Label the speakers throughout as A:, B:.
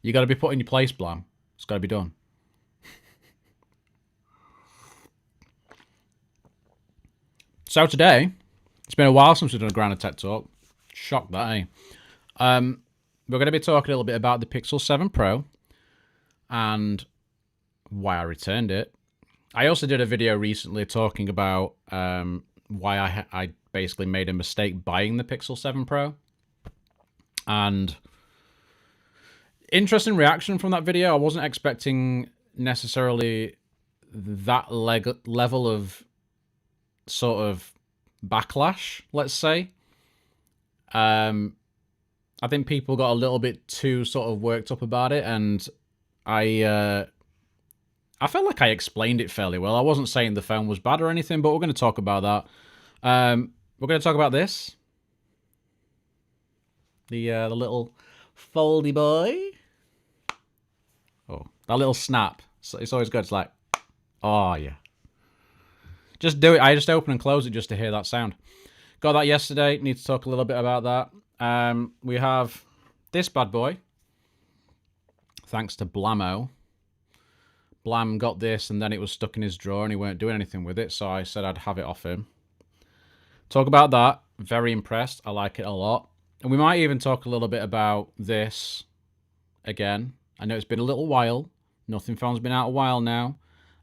A: You got to be put in your place, Blam. It's got to be done. So today, it's been a while since we've done a Grounded Tech Talk. Shocked that, eh? We're going to be talking a little bit about the Pixel 7 Pro and why I returned it. I also did a video recently talking about why I basically made a mistake buying the Pixel 7 Pro. And interesting reaction from that video. I wasn't expecting necessarily that level of sort of backlash, let's say. I think people got a little bit too sort of worked up about it, and I felt like I explained it fairly well. I wasn't saying the phone was bad or anything, but we're going to talk about that. We're going to talk about this. The little foldy boy. Oh, that little snap. It's always good. It's like, oh yeah. Just do it. I just open and close it just to hear that sound. Got that yesterday. Need to talk a little bit about that. We have this bad boy. Thanks to Blamo. Blam got this and then it was stuck in his drawer and he weren't doing anything with it. So I said I'd have it off him. Talk about that. Very impressed. I like it a lot. And we might even talk a little bit about this again. I know it's been a little while. Nothing Phone's been out a while now.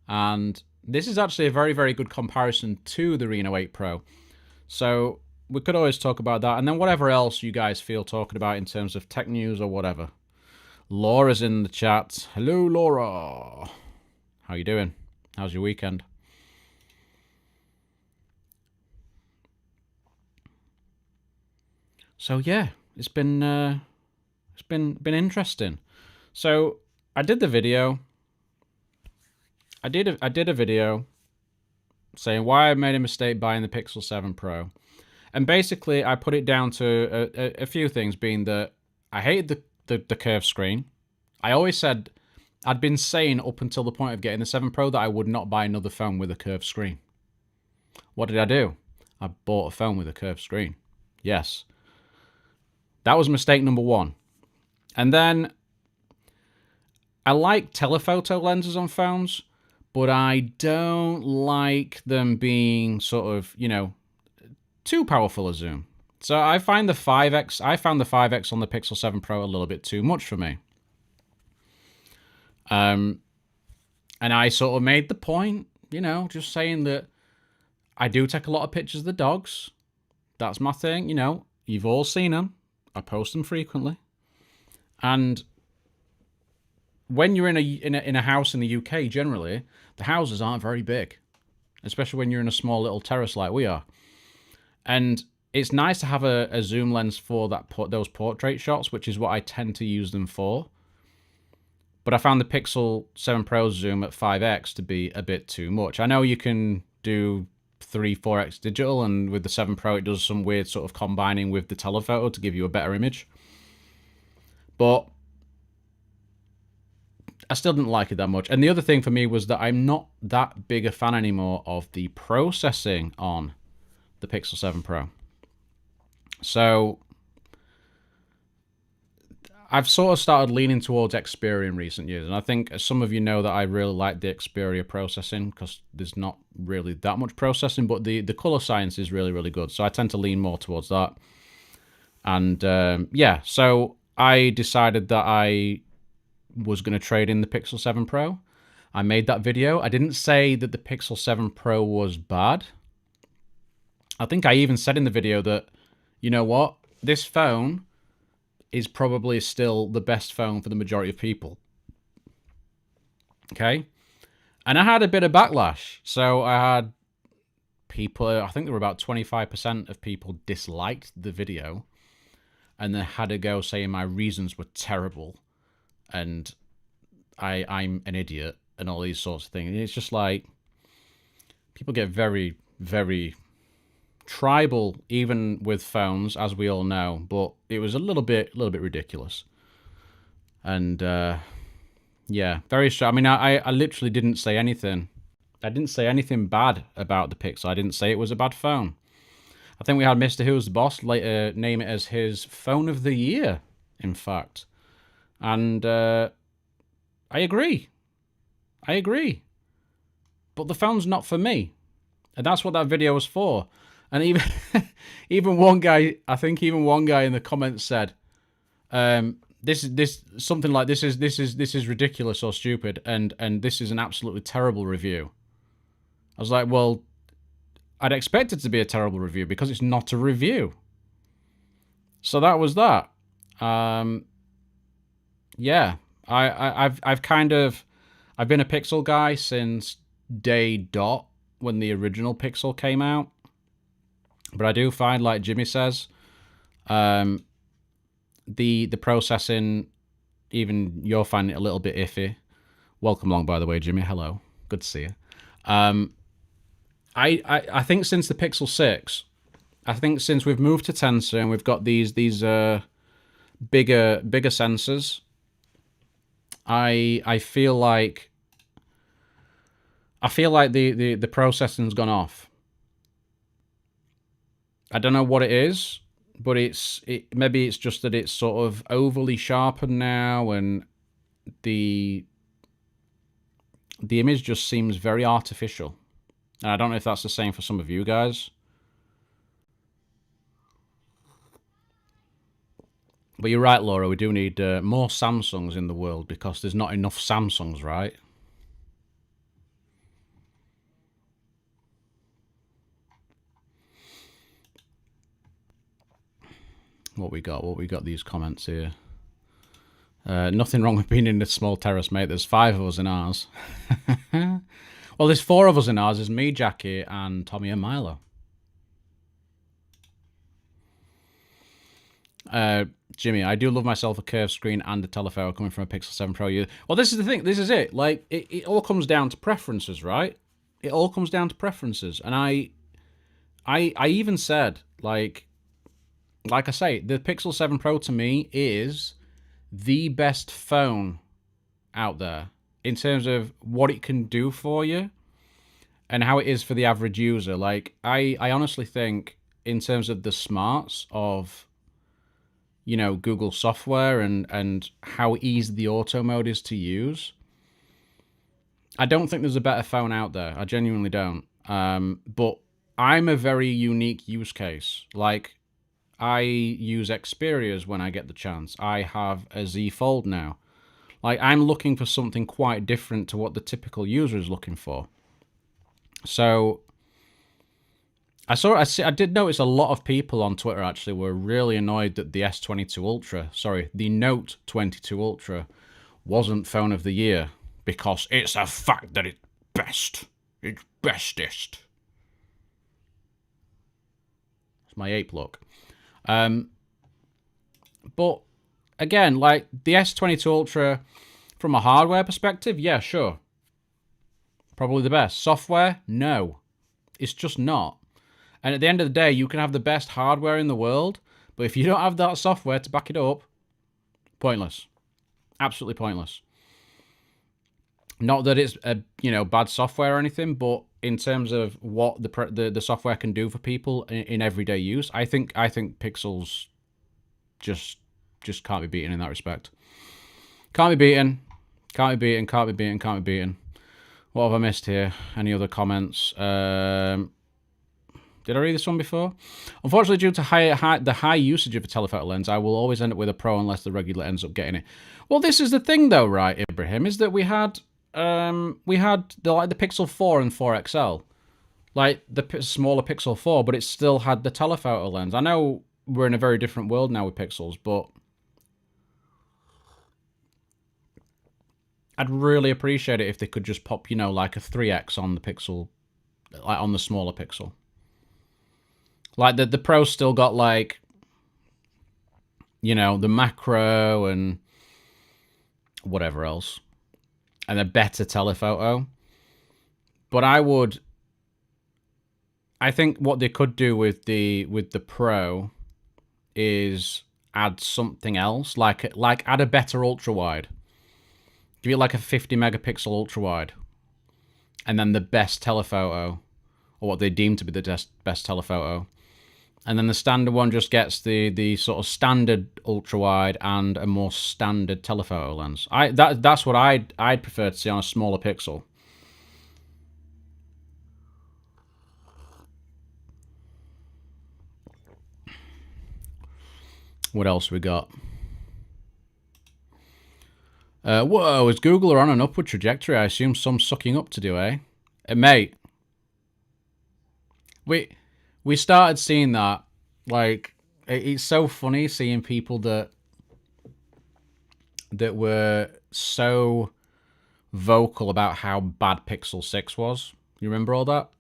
A: And this is actually a very, very good comparison to the Reno 8 Pro. So we could always talk about that. And then whatever else you guys feel talking about in terms of tech news or whatever. Laura's in the chat. Hello, Laura. How you doing? How's your weekend? So yeah, it's been interesting. So I did the video. I did a video saying why I made a mistake buying the Pixel 7 Pro, and basically I put it down to a few things, being that I hated the curved screen. I always said, I'd been saying up until the point of getting the 7 Pro that I would not buy another phone with a curved screen. What did I do? I bought a phone with a curved screen. Yes. That was mistake number one. And then I like telephoto lenses on phones, but I don't like them being sort of, you know, too powerful a zoom. So I found the 5X on the Pixel 7 Pro a little bit too much for me. And I sort of made the point, you know, just saying that I do take a lot of pictures of the dogs. That's my thing, you know. You've all seen them. I post them frequently. And when you're in a house in the UK, generally, the houses aren't very big, especially when you're in a small little terrace like we are. And it's nice to have a zoom lens for those portrait shots, which is what I tend to use them for. But I found the Pixel 7 Pro zoom at 5x to be a bit too much. I know you can do 3-4x digital, and with the 7 Pro it does some weird sort of combining with the telephoto to give you a better image. But I still didn't like it that much. And the other thing for me was that I'm not that big a fan anymore of the processing on the Pixel 7 Pro. So I've sort of started leaning towards Xperia in recent years. And I think some of you know that I really like the Xperia processing because there's not really that much processing, but the color science is really, really good. So I tend to lean more towards that. And yeah, so I decided that I was going to trade in the Pixel 7 Pro. I made that video. I didn't say that the Pixel 7 Pro was bad. I think I even said in the video that, you know what, this phone is probably still the best phone for the majority of people. Okay? And I had a bit of backlash. So I had people, I think there were about 25% of people disliked the video and then had a go saying my reasons were terrible and I'm an idiot and all these sorts of things. And it's just like, people get very, very tribal, even with phones, as we all know. But it was a little bit ridiculous. And yeah, very strange. I mean, I literally didn't say anything. I didn't say anything bad about the Pixel. I didn't say it was a bad phone. I think we had Mr. Who's the Boss later name it as his phone of the year, in fact. And I agree. I agree. But the phone's not for me. And that's what that video was for. And even even one guy, I think even one guy in the comments said, this something like this is ridiculous or stupid, and this is an absolutely terrible review. I was like, well, I'd expect it to be a terrible review because it's not a review. So that was that. Yeah, I've been a Pixel guy since day dot when the original Pixel came out. But I do find, like Jimmy says, the processing, even you're finding it a little bit iffy. Welcome along, by the way, Jimmy. Hello, good to see you. I think since the Pixel 6, I think since we've moved to Tensor and we've got these bigger sensors, I feel like the processing's gone off. I don't know what it is, but maybe it's just that it's sort of overly sharpened now, and the image just seems very artificial. And I don't know if that's the same for some of you guys. But you're right, Laura, we do need more Samsungs in the world because there's not enough Samsungs, right? What we got these comments here. Nothing wrong with being in a small terrace, mate. There's 5 of us in ours. Well, there's 4 of us in ours. There's me, Jackie, and Tommy and Milo. Jimmy, I do love myself a curved screen and a telephoto coming from a Pixel 7 Pro. Well, this is the thing. This is it. Like, it all comes down to preferences, right? It all comes down to preferences. And I even said, like I say, the Pixel 7 Pro to me is the best phone out there in terms of what it can do for you and how it is for the average user. Like, I honestly think in terms of the smarts of, you know, Google software and how easy the auto mode is to use, I don't think there's a better phone out there. I genuinely don't. But I'm a very unique use case. Like, I use Xperias when I get the chance. I have a Z Fold now. Like, I'm looking for something quite different to what the typical user is looking for. So I did notice a lot of people on Twitter actually were really annoyed that the the Note 22 Ultra wasn't phone of the year because it's a fact that it's best. It's bestest. It's my ape look. But again, like the S22 Ultra, from a hardware perspective, yeah, sure. Probably the best. Software, no. It's just not. And at the end of the day, you can have the best hardware in the world, but if you don't have that software to back it up, pointless. Absolutely pointless. Not that it's bad software or anything, but in terms of what the software can do for people in everyday use, I think Pixels just can't be beaten in that respect. Can't be beaten. Can't be beaten. Can't be beaten. Can't be beaten. What have I missed here? Any other comments? Did I read this one before? Unfortunately, due to the high usage of a telephoto lens, I will always end up with a Pro unless the regular ends up getting it. Well, this is the thing, though, right, Ibrahim, is that we had the Pixel 4 and 4 XL, like the smaller Pixel 4, but it still had the telephoto lens. I know we're in a very different world now with Pixels, but I'd really appreciate it if they could just pop, like a 3X on the Pixel, like on the smaller Pixel. Like, the Pro's still got, like, the macro and whatever else. And a better telephoto. But I think what they could do with the Pro is add something else. Like add a better ultra-wide. Give it, like, a 50 megapixel ultra-wide. And then the best telephoto, or what they deem to be the best telephoto, And then the standard one just gets the sort of standard ultra wide and a more standard telephoto lens. That's what I'd prefer to see on a smaller pixel. What else we got? Whoa, is Google on an upward trajectory? I assume some sucking up to do, eh? Mate, we started seeing that. Like, it's so funny seeing people that were so vocal about how bad Pixel 6 was. You remember all that?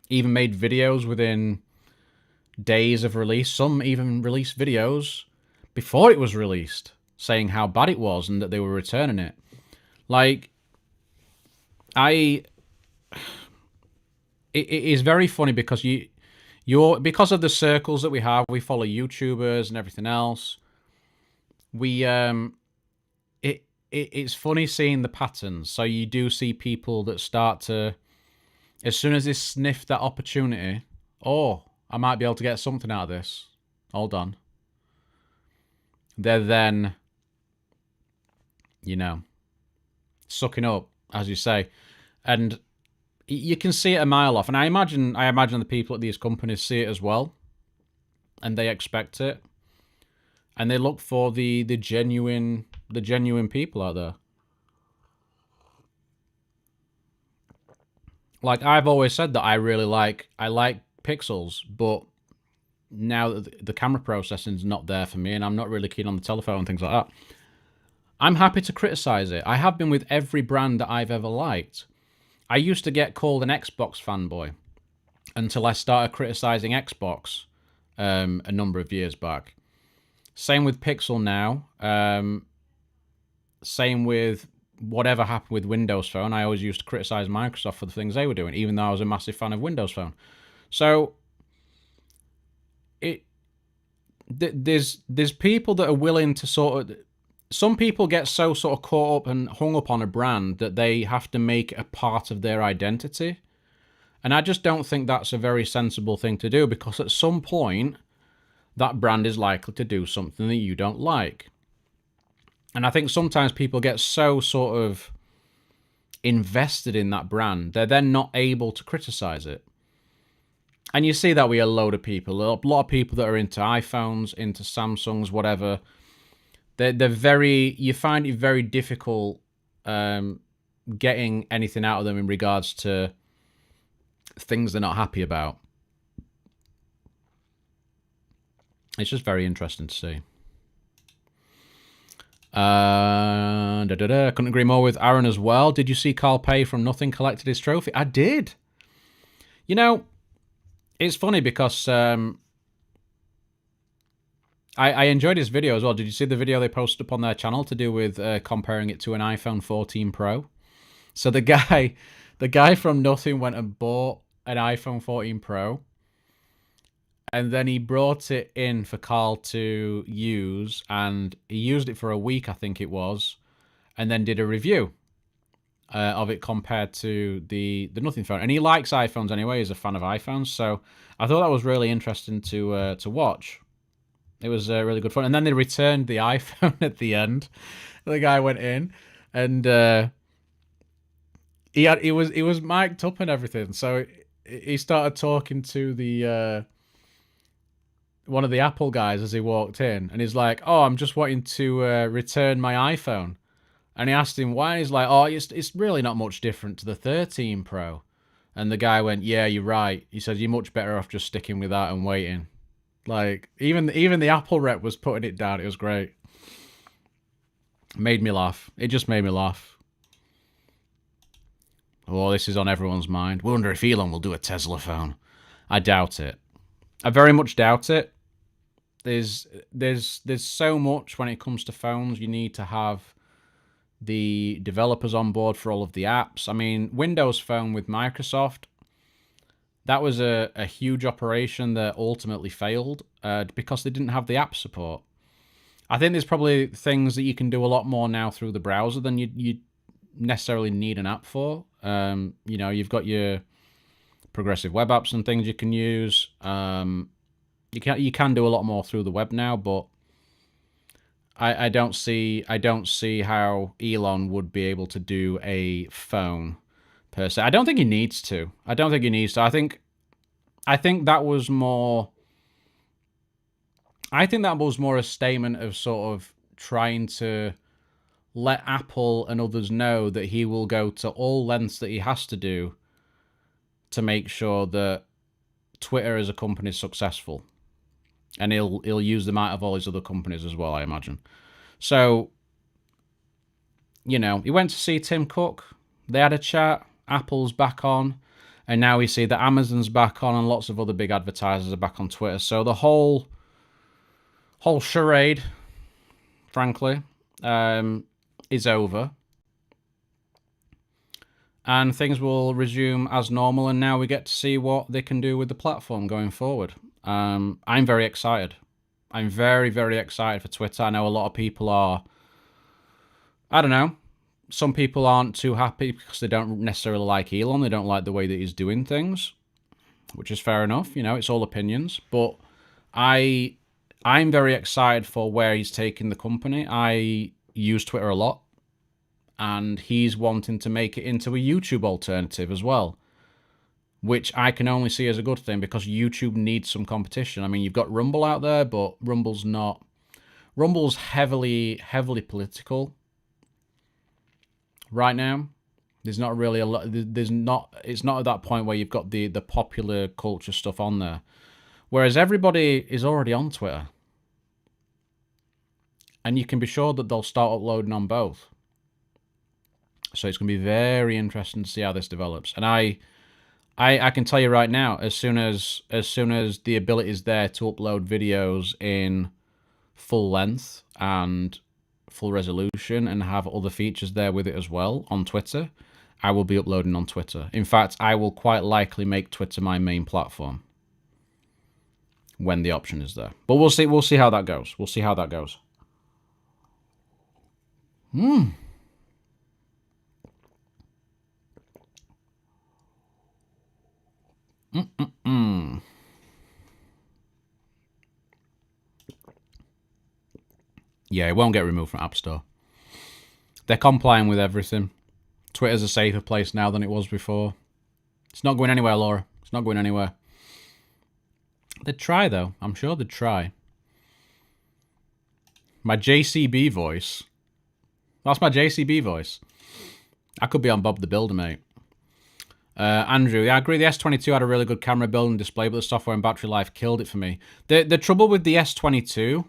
A: Even made videos within days of release. Some even released videos before it was released saying how bad it was and that they were returning it. Like, it is very funny because because of the circles that we have, we follow YouTubers and everything else. It's funny seeing the patterns. So you do see people that start to, as soon as they sniff that opportunity, oh, I might be able to get something out of this. Hold on. They're then, sucking up, as you say. And you can see it a mile off. And I imagine the people at these companies see it as well. And they expect it. And they look for the genuine people out there. Like, I've always said that I like pixels, but now that the camera processing's not there for me and I'm not really keen on the telephone and things like that, I'm happy to criticize it. I have been with every brand that I've ever liked. I used to get called an Xbox fanboy until I started criticizing Xbox a number of years back. Same with Pixel now. Same with whatever happened with Windows Phone. I always used to criticize Microsoft for the things they were doing, even though I was a massive fan of Windows Phone. So there's people that are willing to sort of. Some people get so sort of caught up and hung up on a brand that they have to make it a part of their identity. And I just don't think that's a very sensible thing to do, because at some point, that brand is likely to do something that you don't like. And I think sometimes people get so sort of invested in that brand, they're then not able to criticize it. And you see that with a load of people. A lot of people that are into iPhones, into Samsungs, whatever. They're very. You find it very difficult getting anything out of them in regards to things they're not happy about. It's just very interesting to see. Couldn't agree more with Aaron as well. Did you see Carl Pay from Nothing collected his trophy? I did. It's funny because I enjoyed his video as well. Did you see the video they posted up on their channel to do with comparing it to an iPhone 14 Pro? So the guy from Nothing went and bought an iPhone 14 Pro, and then he brought it in for Carl to use, and he used it for a week, I think it was, and then did a review of it compared to the Nothing phone. And he likes iPhones anyway. He's a fan of iPhones, so I thought that was really interesting to watch. It was really good fun. And then they returned the iPhone at the end. The guy went in, and he was mic'd up and everything. So he started talking to the one of the Apple guys as he walked in, and he's like, "Oh, I'm just wanting to return my iPhone." And he asked him why. He's like, "Oh, it's really not much different to the 13 Pro." And the guy went, "Yeah, you're right." He said, "You're much better off just sticking with that and waiting." Like, even the Apple rep was putting it down. It was great. Made me laugh. It just made me laugh. Oh, this is on everyone's mind. Wonder if Elon will do a Tesla phone. I doubt it. I very much doubt it. There's so much when it comes to phones. You need to have the developers on board for all of the apps. I mean, Windows Phone with Microsoft, that was a huge operation that ultimately failed because they didn't have the app support. I think there's probably things that you can do a lot more now through the browser than you necessarily need an app for. You've got your progressive web apps and things you can use. You can do a lot more through the web now, but I don't see how Elon would be able to do a phone per se. I don't think he needs to. I think that was more. I think that was more a statement of sort of trying to let Apple and others know that he will go to all lengths that he has to do to make sure that Twitter as a company is successful. And he'll use them out of all his other companies as well, I imagine. So, he went to see Tim Cook. They had a chat. Apple's back on. And now we see that Amazon's back on and lots of other big advertisers are back on Twitter. So the whole charade, frankly, is over. And things will resume as normal. And now we get to see what they can do with the platform going forward. I'm very excited. I'm very, very excited for Twitter. I know a lot of people are, I don't know, some people aren't too happy because they don't necessarily like Elon. They don't like the way that he's doing things, which is fair enough. It's all opinions. But I'm very excited for where he's taking the company. I use Twitter a lot, and he's wanting to make it into a YouTube alternative as well, which I can only see as a good thing because YouTube needs some competition. I mean, you've got Rumble out there, but Rumble's heavily political right now. There's not really a lot. It's not at that point where you've got the popular culture stuff on there, whereas everybody is already on Twitter, and you can be sure that they'll start uploading on both. So it's going to be very interesting to see how this develops. And I can tell you right now, as soon as the ability is there to upload videos in full length and full resolution and have other features there with it as well on Twitter, I will be uploading on Twitter. In fact, I will quite likely make Twitter my main platform when the option is there. But we'll see how that goes. We'll see how that goes. Yeah, it won't get removed from App Store. They're complying with everything. Twitter's a safer place now than it was before. It's not going anywhere, Laura. It's not going anywhere. They'd try, though. I'm sure they'd try. My JCB voice. That's my JCB voice. I could be on Bob the Builder, mate. Andrew, yeah, I agree. The S22 had a really good camera build and display, but the software and battery life killed it for me. The trouble with the S22,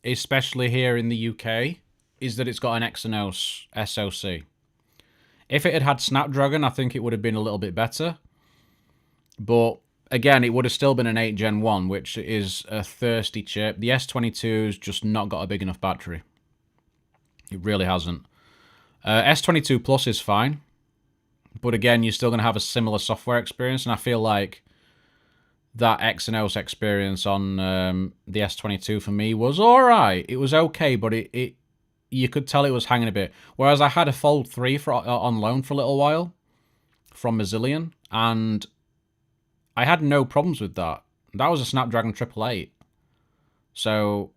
A: especially here in the UK, is that it's got an Exynos SoC. If it had Snapdragon, I think it would have been a little bit better. But again, it would have still been an 8 Gen 1, which is a thirsty chip. The S22's just not got a big enough battery. It really hasn't. S22 Plus is fine. But again, you're still going to have a similar software experience. And I feel like that Exynos experience on the S22 for me was alright. It was okay, but it you could tell it was hanging a bit. Whereas I had a Fold 3 on loan for a little while from Mazillion, and I had no problems with that. That was a Snapdragon 888. So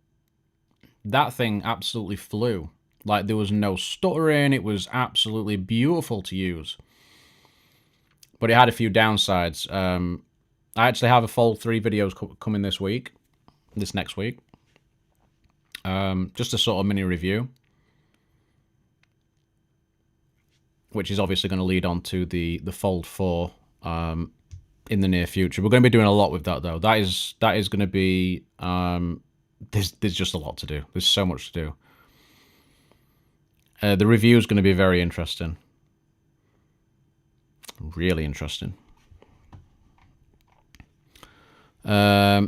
A: that thing absolutely flew. Like, there was no stuttering. It was absolutely beautiful to use. But it had a few downsides. I actually have a Fold 3 videos coming this next week. Just a sort of mini review, which is obviously going to lead on to the Fold 4 in the near future. We're going to be doing a lot with that, though. That is going to be... there's just a lot to do. There's so much to do. The review is going to be very interesting. Really interesting. I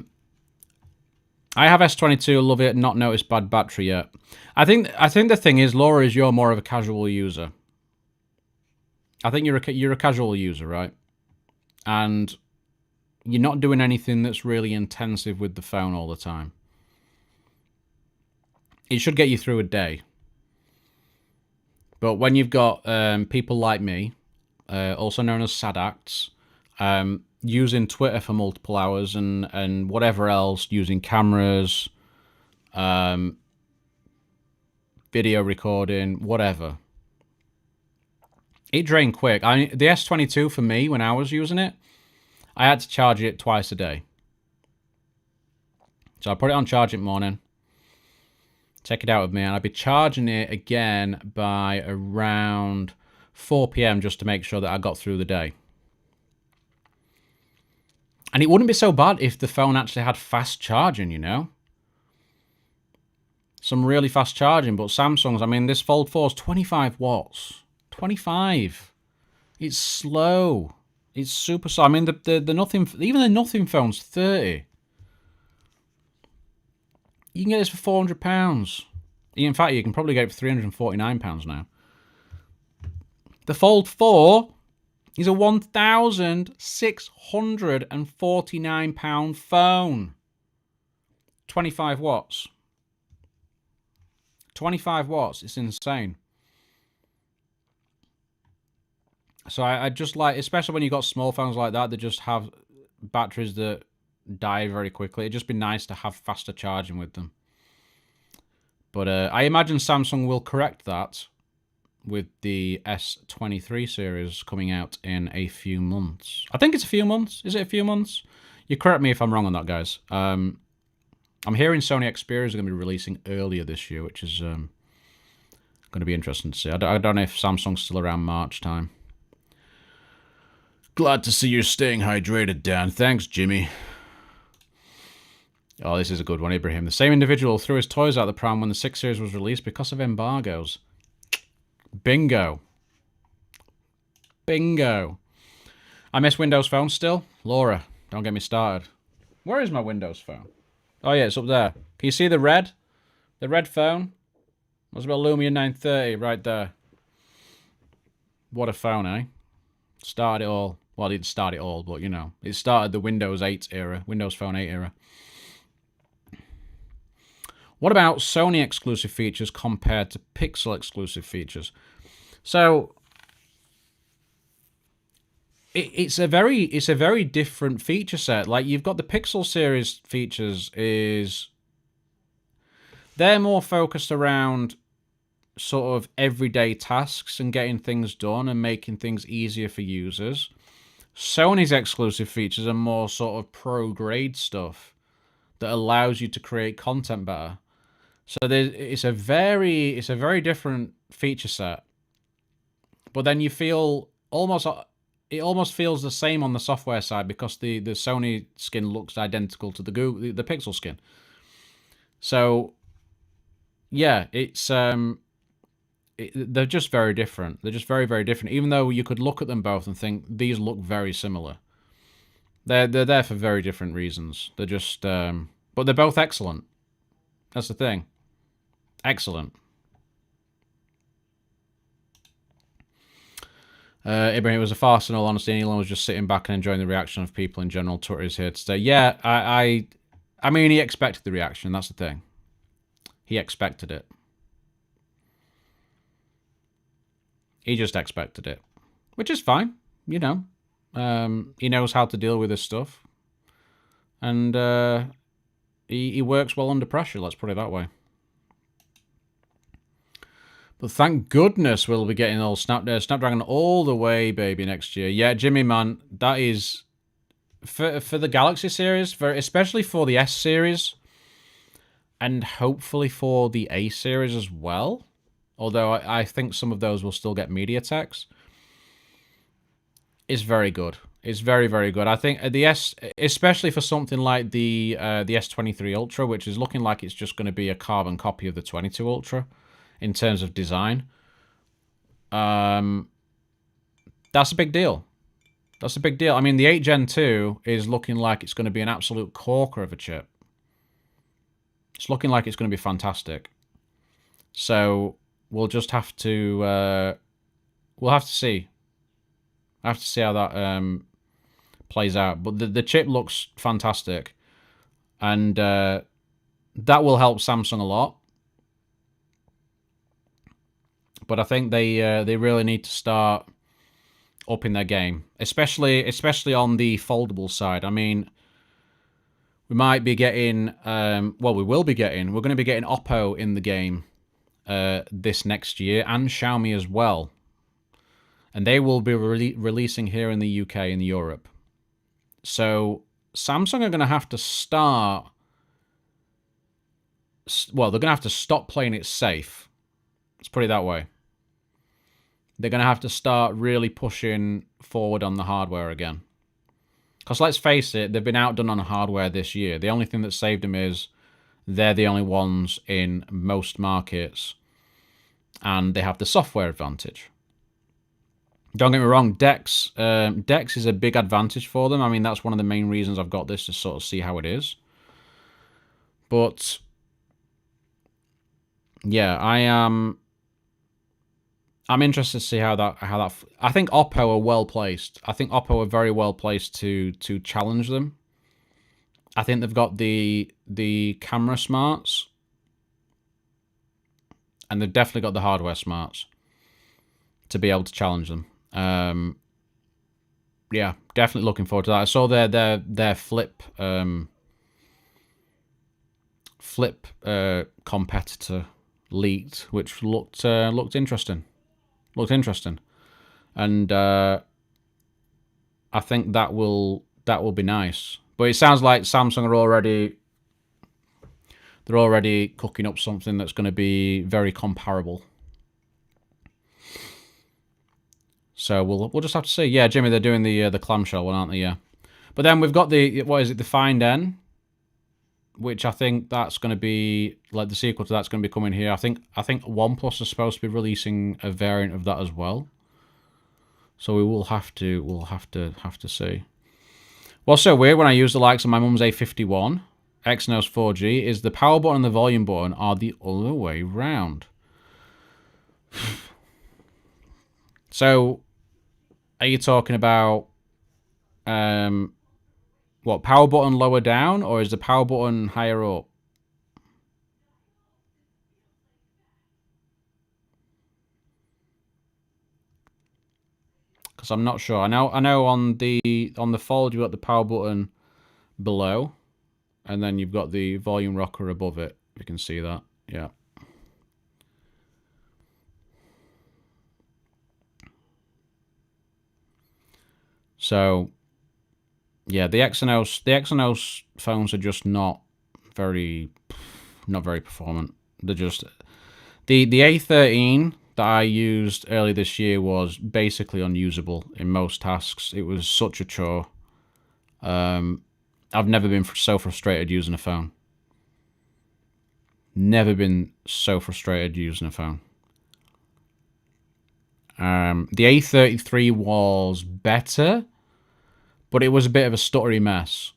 A: have S22, love it, not noticed bad battery yet. I think the thing is, Laura, is you're more of a casual user. I think you're a casual user, right? And you're not doing anything that's really intensive with the phone all the time. It should get you through a day. But when you've got people like me, also known as sad acts, using Twitter for multiple hours and whatever else, using cameras, video recording, whatever. It drained quick. The S22 for me, when I was using it, I had to charge it twice a day. So I put it on charge in the morning. Take it out with me, and I'd be charging it again by around 4 p.m. just to make sure that I got through the day. And it wouldn't be so bad if the phone actually had fast charging, you know? Some really fast charging, but Samsung's, I mean, this Fold 4 is 25 watts. 25. It's slow. It's super slow. I mean, the Nothing, even the Nothing phone's 30. You can get this for £400. In fact, you can probably get it for £349 now. The Fold 4 is a £1,649 phone. 25 watts. 25 watts. It's insane. So I just like, especially when you've got small phones like that just have batteries that die very quickly. It'd just be nice to have faster charging with them. But I imagine Samsung will correct that with the S23 series coming out in a few months. I think it's a few months. Is it a few months? You correct me if I'm wrong on that, guys. I'm hearing Sony Xperias are going to be releasing earlier this year, which is going to be interesting to see. I don't know if Samsung's still around March time. Glad to see you're staying hydrated, Dan. Thanks, Jimmy. Oh, this is a good one, Ibrahim. The same individual threw his toys out the pram when the 6 series was released because of embargoes. Bingo. Bingo. I miss Windows Phone still. Laura, don't get me started. Where is my Windows Phone? Oh, yeah, it's up there. Can you see the red? The red phone? That's about Lumia 930 right there. What a phone, eh? Started it all. Well, it didn't start it all, but, you know. It started the Windows 8 era. Windows Phone 8 era. What about Sony exclusive features compared to Pixel exclusive features? So it's a very different feature set. Like, you've got the Pixel series features they're more focused around sort of everyday tasks and getting things done and making things easier for users. Sony's exclusive features are more sort of pro grade stuff that allows you to create content better. So it's a very different feature set. But then you feel it almost feels the same on the software side because the Sony skin looks identical to the Pixel skin. So yeah, it's they're just very different. They're just very different. Even though you could look at them both and think these look very similar. They're there for very different reasons. They're just but they're both excellent. That's the thing. Excellent. Ibrahim, it was a farce in all honesty. Elon was just sitting back and enjoying the reaction of people in general. Twitter is here to stay. Yeah, I mean, he expected the reaction. That's the thing. He expected it. He just expected it. Which is fine, you know. He knows how to deal with this stuff. And he works well under pressure, let's put it that way. But thank goodness we'll be getting all Snapdragon all the way, baby, next year. Yeah, Jimmy, man, that is... For the Galaxy series, especially for the S series, and hopefully for the A series as well, although I think some of those will still get MediaTeks, it's very good. It's very good. I think the S, especially for something like the S23 Ultra, which is looking like it's just going to be a carbon copy of the 22 Ultra in terms of design. That's a big deal. That's a big deal. I mean, the 8 Gen 2 is looking like it's going to be an absolute corker of a chip. It's looking like it's going to be fantastic. So we'll just have to we'll have to see. I have to see how that plays out. But the chip looks fantastic, and that will help Samsung a lot. But I think they really need to start upping their game, especially on the foldable side. I mean, we might be getting, well, we will be getting, we're going to be getting Oppo in the game this next year, and Xiaomi as well. And they will be releasing here in the UK and Europe. So Samsung are going to have to start, well, they're going to have to stop playing it safe. Let's put it that way. They're going to have to start really pushing forward on the hardware again. Because let's face it, they've been outdone on hardware this year. The only thing that saved them is they're the only ones in most markets, and they have the software advantage. Don't get me wrong, Dex is a big advantage for them. I mean, that's one of the main reasons I've got this, to sort of see how it is. But yeah, I'm interested to see how that. I think Oppo are well placed. I think Oppo are very well placed to challenge them. I think they've got the camera smarts, and they've definitely got the hardware smarts to be able to challenge them. Yeah, definitely looking forward to that. I saw their flip competitor leaked, which looked interesting. Looked interesting, and I think that will be nice. But it sounds like Samsung are already cooking up something that's going to be very comparable. So we'll just have to see. Yeah, Jimmy, they're doing the clamshell one, aren't they? Yeah. But then we've got the, what is it, the Find N, which I think that's going to be like the sequel to that's going to be coming here. I think OnePlus is supposed to be releasing a variant of that as well. So we'll have to see. What's so weird when I use the likes of my mum's A51 Exynos 4G is the power button and the volume button are the other way round. So, are you talking about what, power button lower down, or is the power button higher up? Because I'm not sure. I know on the Fold you've got the power button below, and then you've got the volume rocker above it. You can see that. Yeah. So, yeah, the Exynos phones are just not very performant. They're just the A13 that I used early this year was basically unusable in most tasks. It was such a chore. I've never been so frustrated using a phone. Never been so frustrated using a phone. The A33 was better, but it was a bit of a stuttery mess.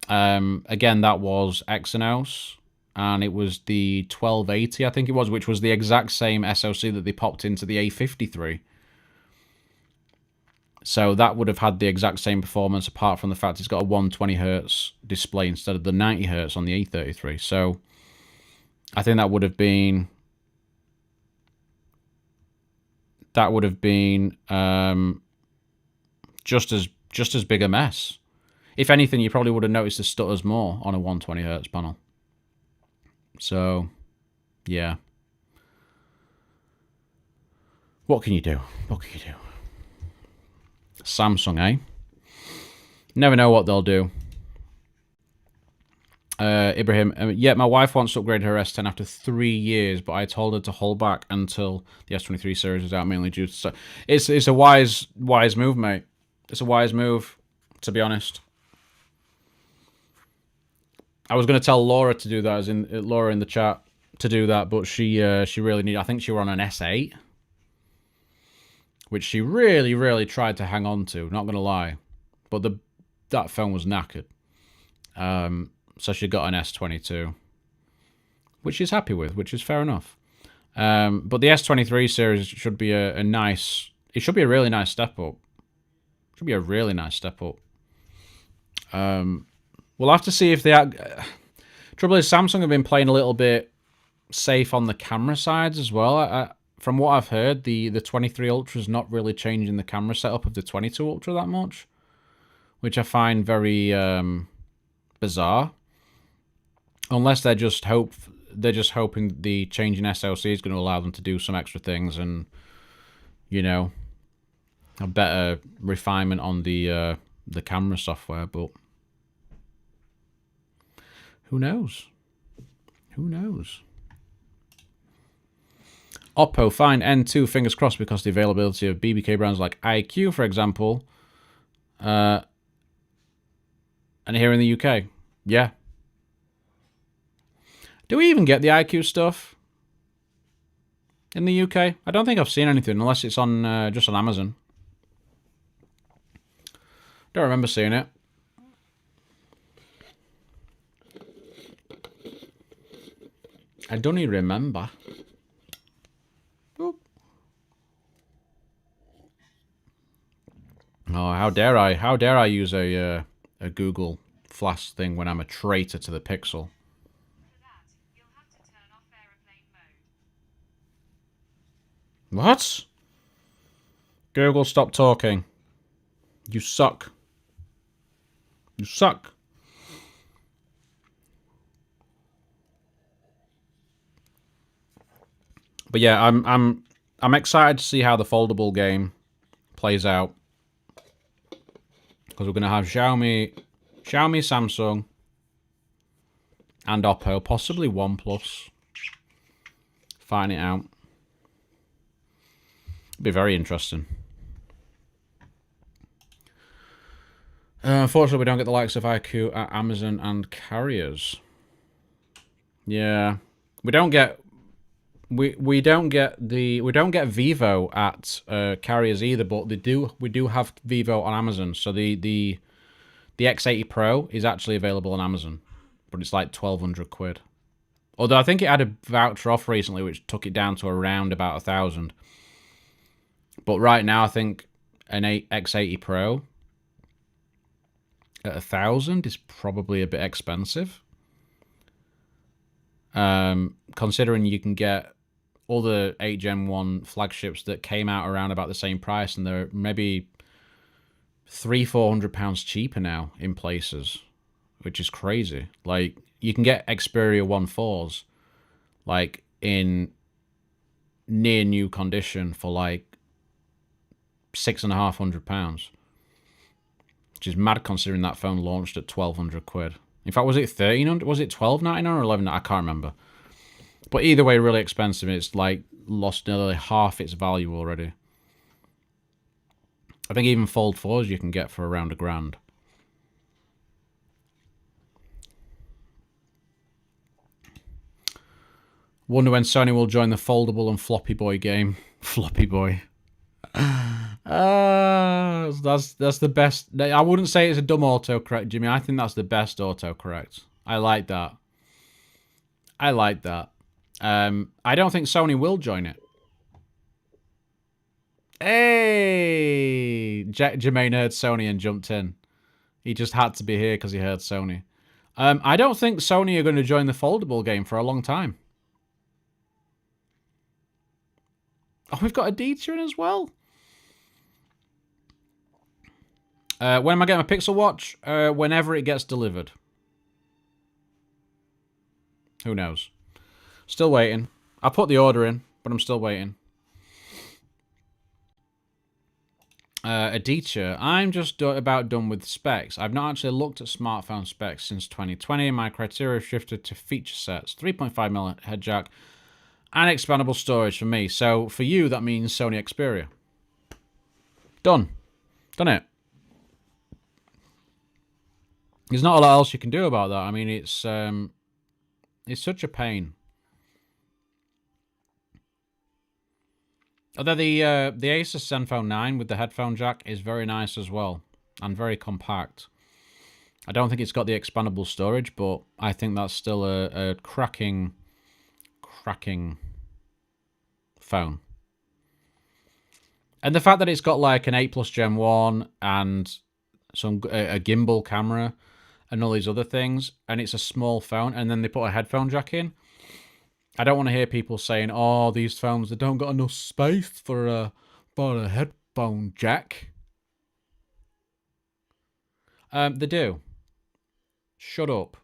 A: Again, that was Exynos, and it was the 1280, I think it was, which was the exact same SoC that they popped into the A53. So that would have had the exact same performance, apart from the fact it's got a 120Hz display instead of the 90Hz on the A33. So I think that would have been just as big a mess. If anything, you probably would have noticed the stutters more on a 120Hz panel. So, yeah. What can you do? What can you do? Samsung, eh? Never know what they'll do. Ibrahim, yeah, my wife wants to upgrade her S10 after 3 years, but I told her to hold back until the S23 series is out, mainly due to... So it's a wise move, mate. It's a wise move, to be honest. I was going to tell Laura to do that, as in Laura in the chat to do that, but she really needed... I think she were on an S8, which she really tried to hang on to, not going to lie. But that phone was knackered. So she got an S22, which she's happy with, which is fair enough. But the S23 series should be a nice... It should be a really nice step up. It should be a really nice step up. We'll have to see if they... Trouble is, Samsung have been playing a little bit safe on the camera sides as well. from what I've heard, the 23 Ultra is not really changing the camera setup of the 22 Ultra that much, which I find very bizarre. Unless they're just hoping the change in SoC is going to allow them to do some extra things and, you know, a better refinement on the camera software, but who knows? Who knows? Oppo, fine, N2, fingers crossed, because the availability of BBK brands like IQ, for example, and here in the UK, yeah. Do we even get the IQ stuff in the UK? I don't think I've seen anything, unless it's on just on Amazon. Don't remember seeing it. I don't even remember. Oop. Oh, how dare I? How dare I use a Google Flash thing when I'm a traitor to the Pixel? What? Google, stop talking. You suck. You suck. But yeah, I'm excited to see how the foldable game plays out, because we're going to have Xiaomi, Samsung, and Oppo, possibly OnePlus, fighting it out. It'll be very interesting. Unfortunately, we don't get the likes of IQ at Amazon and carriers. Yeah, we don't get Vivo at carriers either, but we do have Vivo on Amazon. So the X80 Pro is actually available on Amazon, but it's like 1,200 quid. Although I think it had a voucher off recently, which took it down to around about 1,000. But right now, I think an X80 Pro at 1,000 is probably a bit expensive. Considering you can get all the 8 Gen 1 flagships that came out around about the same price, and they're maybe £300-400 cheaper now in places, which is crazy. Like, you can get Xperia 1.4s like in near new condition for like £650, which is mad considering that phone launched at 1,200 quid. In fact, was it 1,300? Was it 12.99 or 11? I can't remember. But either way, really expensive. It's like lost nearly half its value already. I think even Fold 4s you can get for around £1,000. Wonder when Sony will join the foldable and floppy boy game. Floppy boy. That's the best. I wouldn't say it's a dumb autocorrect, Jimmy. I think that's the best autocorrect. I like that. I like that. I don't think Sony will join it. Hey! Jermaine heard Sony and jumped in. He just had to be here because he heard Sony. I don't think Sony are going to join the foldable game for a long time. Oh, we've got a Aditya in as well. When am I getting my Pixel Watch? Whenever it gets delivered. Who knows? Still waiting. I put the order in, but I'm still waiting. Aditya, I'm just about done with specs. I've not actually looked at smartphone specs since 2020. My criteria shifted to feature sets, 3.5mm head jack, and expandable storage for me. So for you, that means Sony Xperia. Done. Done it. There's not a lot else you can do about that. I mean, it's such a pain. Although the Asus Zenfone 9 with the headphone jack is very nice as well, and very compact. I don't think it's got the expandable storage, but I think that's still a cracking phone. And the fact that it's got like an 8 Plus Gen 1 and a gimbal camera and all these other things, and it's a small phone, and then they put a headphone jack in. I don't want to hear people saying, "Oh, these phones they don't got enough space for a headphone jack." They do. Shut up.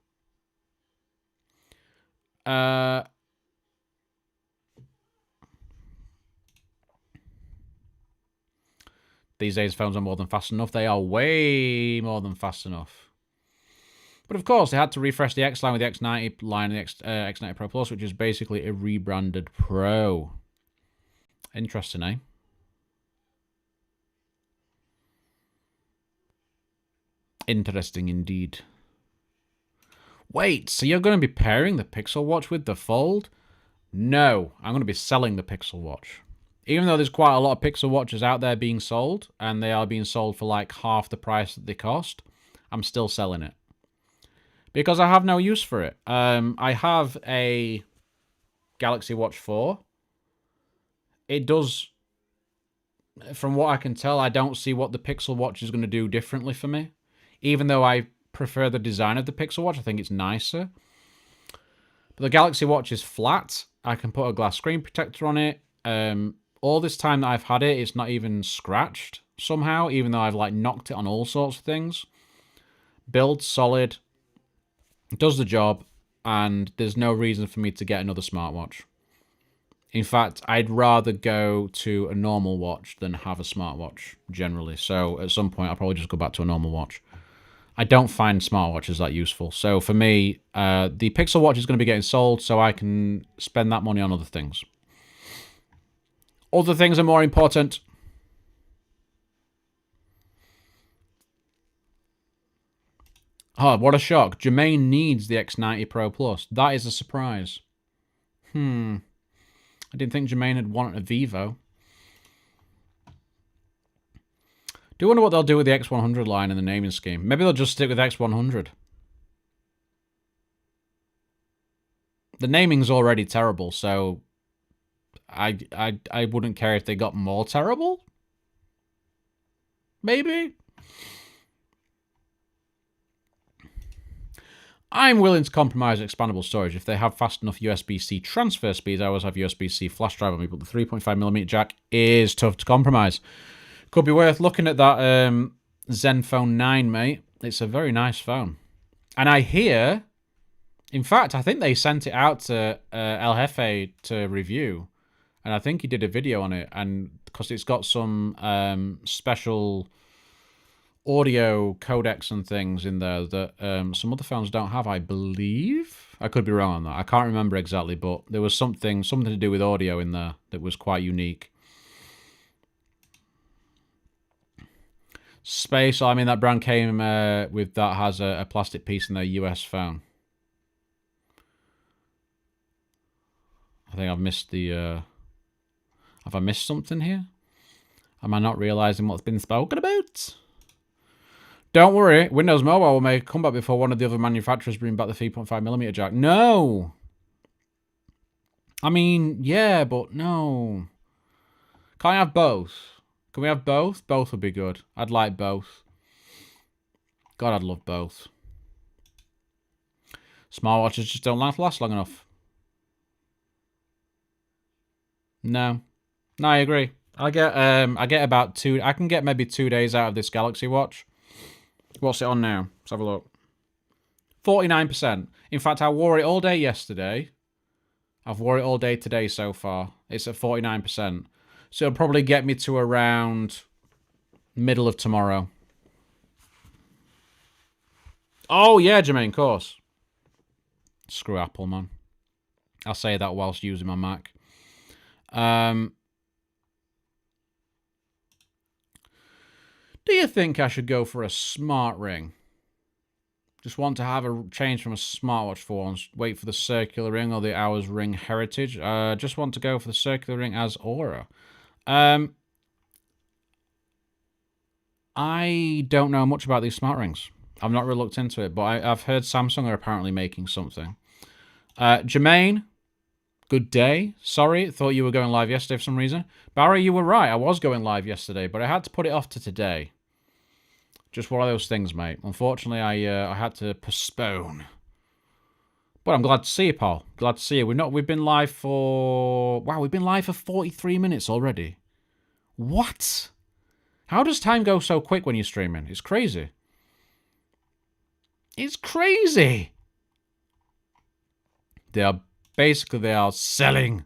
A: These days, phones are more than fast enough. They are way more than fast enough. But of course, they had to refresh the X line with the X90 line, the X90 Pro Plus, which is basically a rebranded Pro. Interesting, eh? Interesting indeed. Wait, so you're going to be pairing the Pixel Watch with the Fold? No, I'm going to be selling the Pixel Watch. Even though there's quite a lot of Pixel Watches out there being sold, and they are being sold for like half the price that they cost, I'm still selling it. Because I have no use for it. I have a Galaxy Watch 4. It does, from what I can tell, I don't see what the Pixel Watch is going to do differently for me. Even though I prefer the design of the Pixel Watch, I think it's nicer. But the Galaxy Watch is flat. I can put a glass screen protector on it. All this time that I've had it, it's not even scratched somehow, even though I've like knocked it on all sorts of things. Build solid, does the job, and there's no reason for me to get another smartwatch. In fact, I'd rather go to a normal watch than have a smartwatch generally. So at some point, I'll probably just go back to a normal watch. I don't find smartwatches that useful. So for me, the Pixel Watch is going to be getting sold so I can spend that money on other things. Other things are more important. Oh, what a shock. Jermaine needs the X90 Pro Plus. That is a surprise. I didn't think Jermaine had wanted a Vivo. Do wonder what they'll do with the X100 line in the naming scheme. Maybe they'll just stick with X100. The naming's already terrible, so I wouldn't care if they got more terrible. Maybe. I'm willing to compromise expandable storage if they have fast enough USB-C transfer speeds. I always have USB-C flash drive on me, but the 3.5mm jack is tough to compromise. Could be worth looking at that Zenfone 9, mate. It's a very nice phone. And I hear, in fact, I think they sent it out to El Jefe to review. And I think he did a video on it. And because it's got some special audio codecs and things in there that some other phones don't have, I believe. I could be wrong on that. I can't remember exactly, but there was something to do with audio in there that was quite unique. Space, I mean, that brand came with that has a plastic piece in their US phone. I think I've missed the... have I missed something here? Am I not realising what's been spoken about? Don't worry, Windows Mobile will make a comeback before one of the other manufacturers bring back the 3.5mm jack. No! I mean, yeah, but no. Can't I have both? Can we have both? Both would be good. I'd like both. God, I'd love both. Smartwatches just don't last long enough. No. No, I agree. I get about 2... I can get maybe 2 days out of this Galaxy Watch. What's it on now? Let's have a look. 49%. In fact, I wore it all day yesterday. I've wore it all day today so far. It's at 49%. So it'll probably get me to around middle of tomorrow. Oh, yeah, Jermaine, of course. Screw Apple, man. I'll say that whilst using my Mac. Do you think I should go for a smart ring? Just want to have a change from a smartwatch for once. Wait for the circular ring or the Hours Ring Heritage. Just want to go for the circular ring as Aura. I don't know much about these smart rings. I've not really looked into it, but I've heard Samsung are apparently making something. Jermaine, good day. Sorry, thought you were going live yesterday for some reason. Barry, you were right. I was going live yesterday, but I had to put it off to today. Just one of those things, mate. Unfortunately, I had to postpone But I'm glad to see you, Paul. Glad to see you. We've been live for... Wow, we've been live for 43 minutes already. What? How does time go so quick when you're streaming? It's crazy. It's crazy. They are selling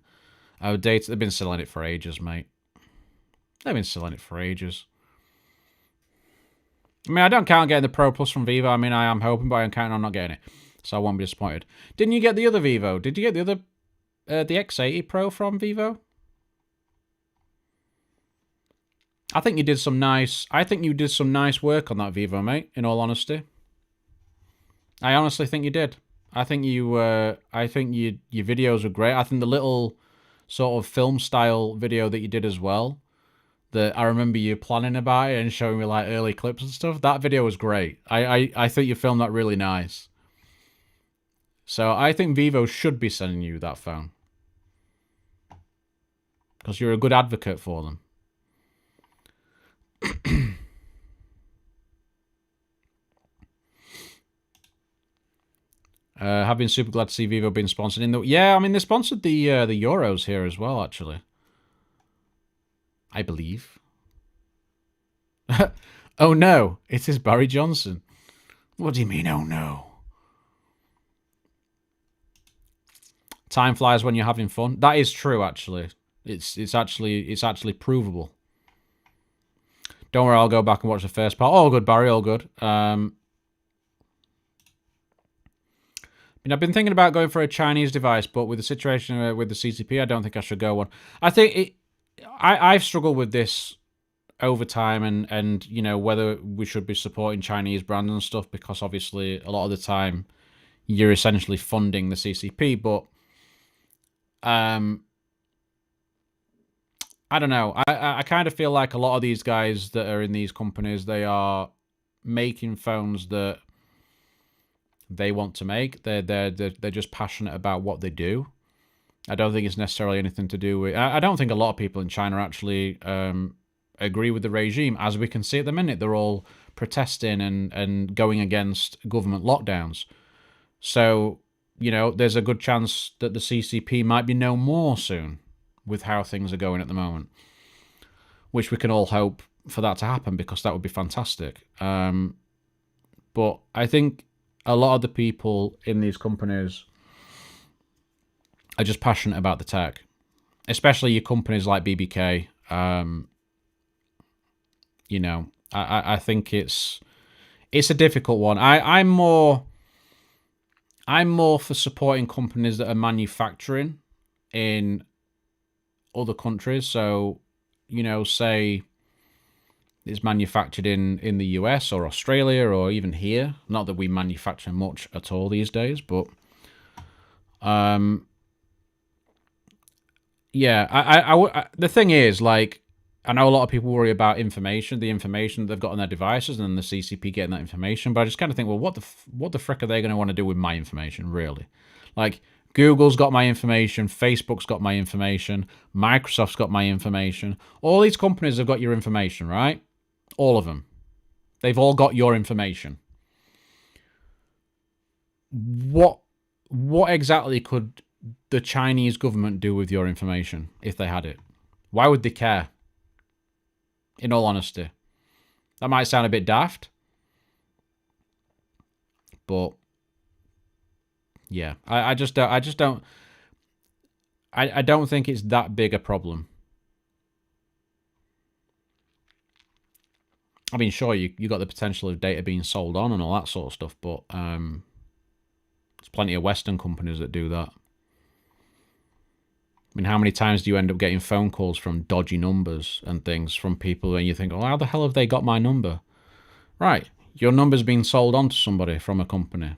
A: our data. They've been selling it for ages, mate. They've been selling it for ages. I mean, I don't count on getting the Pro Plus from Vivo. I mean, I am hoping, but I'm counting on not getting it. So I won't be disappointed. Didn't you get the other Vivo? Did you get the other, the X80 Pro from Vivo? I think you did some nice work on that Vivo, mate, in all honesty. I honestly think you did. I think your videos were great. I think the little sort of film style video that you did as well, that I remember you planning about it and showing me like early clips and stuff. That video was great. I think you filmed that really nice. So I think Vivo should be sending you that phone. Because you're a good advocate for them. Have been super glad to see Vivo being sponsored in the... Yeah, I mean, they sponsored the Euros here as well, actually. I believe. Oh no, it is Barry Johnson. What do you mean, oh no? Time flies when you're having fun. That is true, actually. It's actually provable. Don't worry, I'll go back and watch the first part. All good, Barry, all good. I mean, I've been thinking about going for a Chinese device, but with the situation with the CCP, I don't think I should go one. I think I've struggled with this over time, and you know, whether we should be supporting Chinese brands and stuff, because obviously a lot of the time you're essentially funding the CCP, but I don't know. I kind of feel like a lot of these guys that are in these companies, they are making phones that they want to make. They're just passionate about what they do. I don't think it's necessarily anything to do with... I don't think a lot of people in China actually agree with the regime. As we can see at the minute, they're all protesting and going against government lockdowns. So, you know, there's a good chance that the CCP might be no more soon with how things are going at the moment. Which we can all hope for that to happen, because that would be fantastic. But I think a lot of the people in these companies are just passionate about the tech, especially your companies like BBK. You know, I think it's a difficult one. I'm more for supporting companies that are manufacturing in other countries. So, you know, say it's manufactured in the US or Australia or even here. Not that we manufacture much at all these days, but yeah, the thing is, like, I know a lot of people worry about information, the information they've got on their devices, and then the CCP getting that information. But I just kind of think, well, what the frick are they going to want to do with my information, really? Like, Google's got my information, Facebook's got my information, Microsoft's got my information. All these companies have got your information, right? All of them. They've all got your information. What exactly could the Chinese government do with your information if they had it? Why would they care? In all honesty. That might sound a bit daft. But yeah, I don't think it's that big a problem. I mean, sure, you got the potential of data being sold on and all that sort of stuff, but there's plenty of Western companies that do that. I mean, how many times do you end up getting phone calls from dodgy numbers and things from people and you think, well, how the hell have they got my number? Right, your number's being sold on to somebody from a company.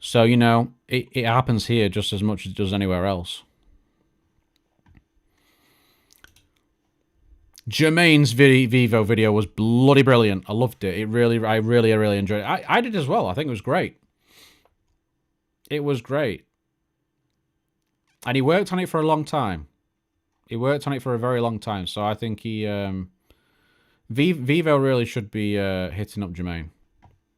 A: So, you know, it happens here just as much as it does anywhere else. Jermaine's Vivo video was bloody brilliant. I loved it. I really enjoyed it. I did as well. I think it was great. It was great. And he worked on it for a long time. He worked on it for a very long time. So I think he... Vivo really should be hitting up Jermaine.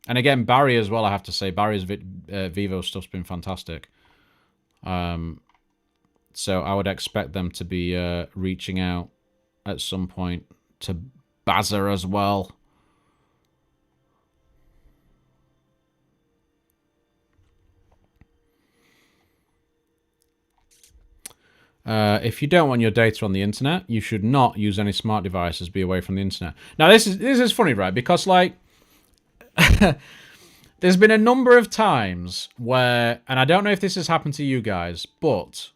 A: And again, Barry as well, I have to say. Barry's Vivo stuff's been fantastic. So I would expect them to be reaching out at some point to Bazza as well. If you don't want your data on the internet, you should not use any smart devices. Be away from the internet. Now, this is funny, right? Because, like, there's been a number of times where, and I don't know if this has happened to you guys, but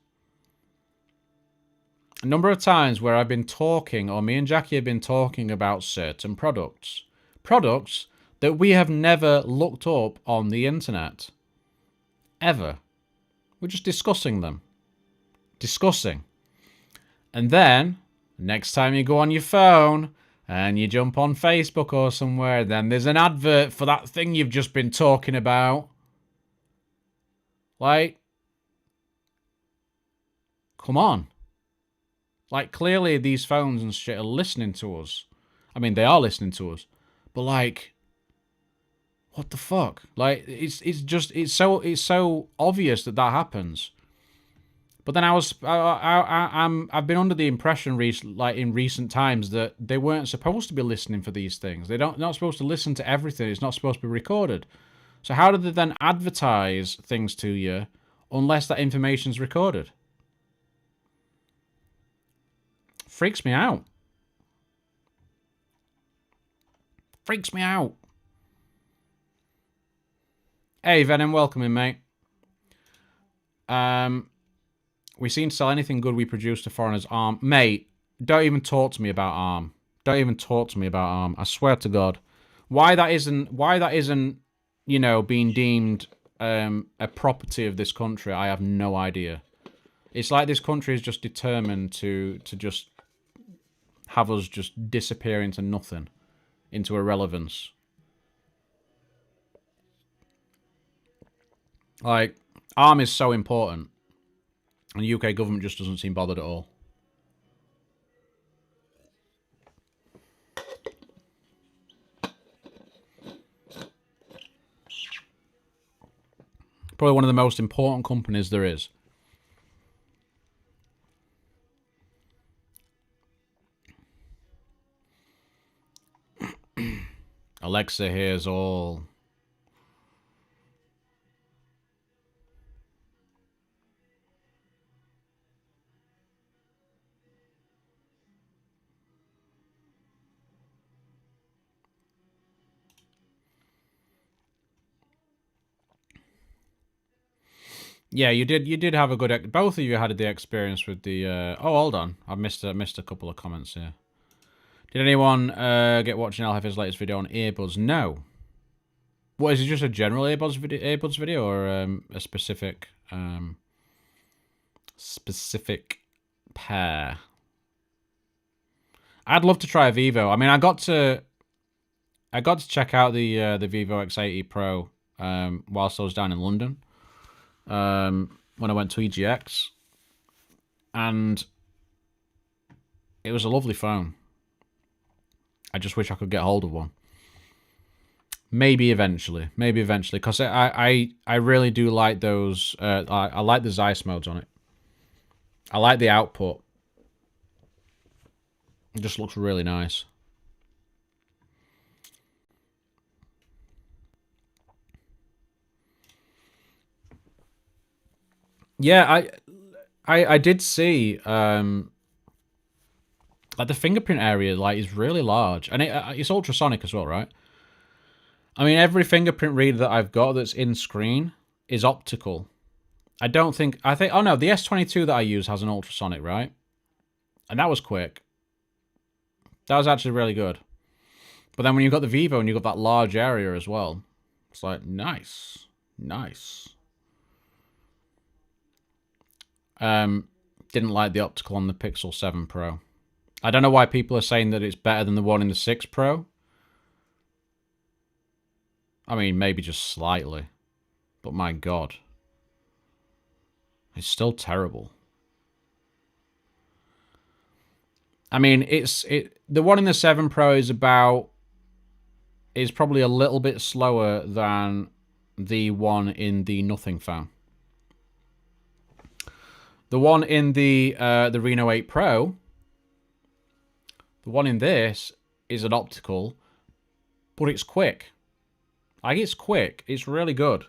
A: a number of times where I've been talking, or me and Jackie have been talking about certain products. Products that we have never looked up on the internet. Ever. We're just discussing them. Discussing. And then, next time you go on your phone and you jump on Facebook or somewhere, then there's an advert for that thing you've just been talking about. Like, come on. Like, clearly these phones and shit are listening to us. I mean, they are listening to us. But, like, what the fuck? Like, it's so obvious that happens. But then I've been under the impression in recent times that they weren't supposed to be listening for these things. They're not supposed to listen to everything. It's not supposed to be recorded. So how do they then advertise things to you unless that information's recorded? Freaks me out. Freaks me out. Hey, Venom, welcome in, mate. We seem to sell anything good we produce to foreigners. Mate, don't even talk to me about ARM. Don't even talk to me about ARM. I swear to God. Why that isn't, you know, being deemed a property of this country, I have no idea. It's like this country is just determined to just have us just disappear into nothing, into irrelevance. Like, ARM is so important, and the UK government just doesn't seem bothered at all. Probably one of the most important companies there is. Alexa hears all. Yeah, you did have a good. Both of you had the experience with the. Oh, hold on, I missed a couple of comments here. Did anyone get watching Al Hefe's latest video on earbuds? No. What is it? Just a general earbuds video, or a specific pair? I'd love to try a Vivo. I mean, I got to check out the Vivo X80 Pro whilst I was down in London. When I went to EGX, and it was a lovely phone. I just wish I could get hold of one. Maybe eventually, because I really do like those. I like the Zeiss modes on it. I like the output. It just looks really nice. Yeah, I did see like the fingerprint area like is really large, and it's ultrasonic as well, right? I mean, every fingerprint reader that I've got that's in screen is optical. I think oh no, the S22 that I use has an ultrasonic, right? And that was quick. That was actually really good. But then when you've got the Vivo and you've got that large area as well, it's like nice. Didn't like the optical on the Pixel 7 Pro. I don't know why people are saying that it's better than the one in the 6 Pro. I mean, maybe just slightly. But my God. It's still terrible. I mean, the one in the 7 Pro is about is probably a little bit slower than the one in the Nothing phone. The one in the Reno 8 Pro, the one in this is an optical, but it's quick. Like, it's quick. It's really good.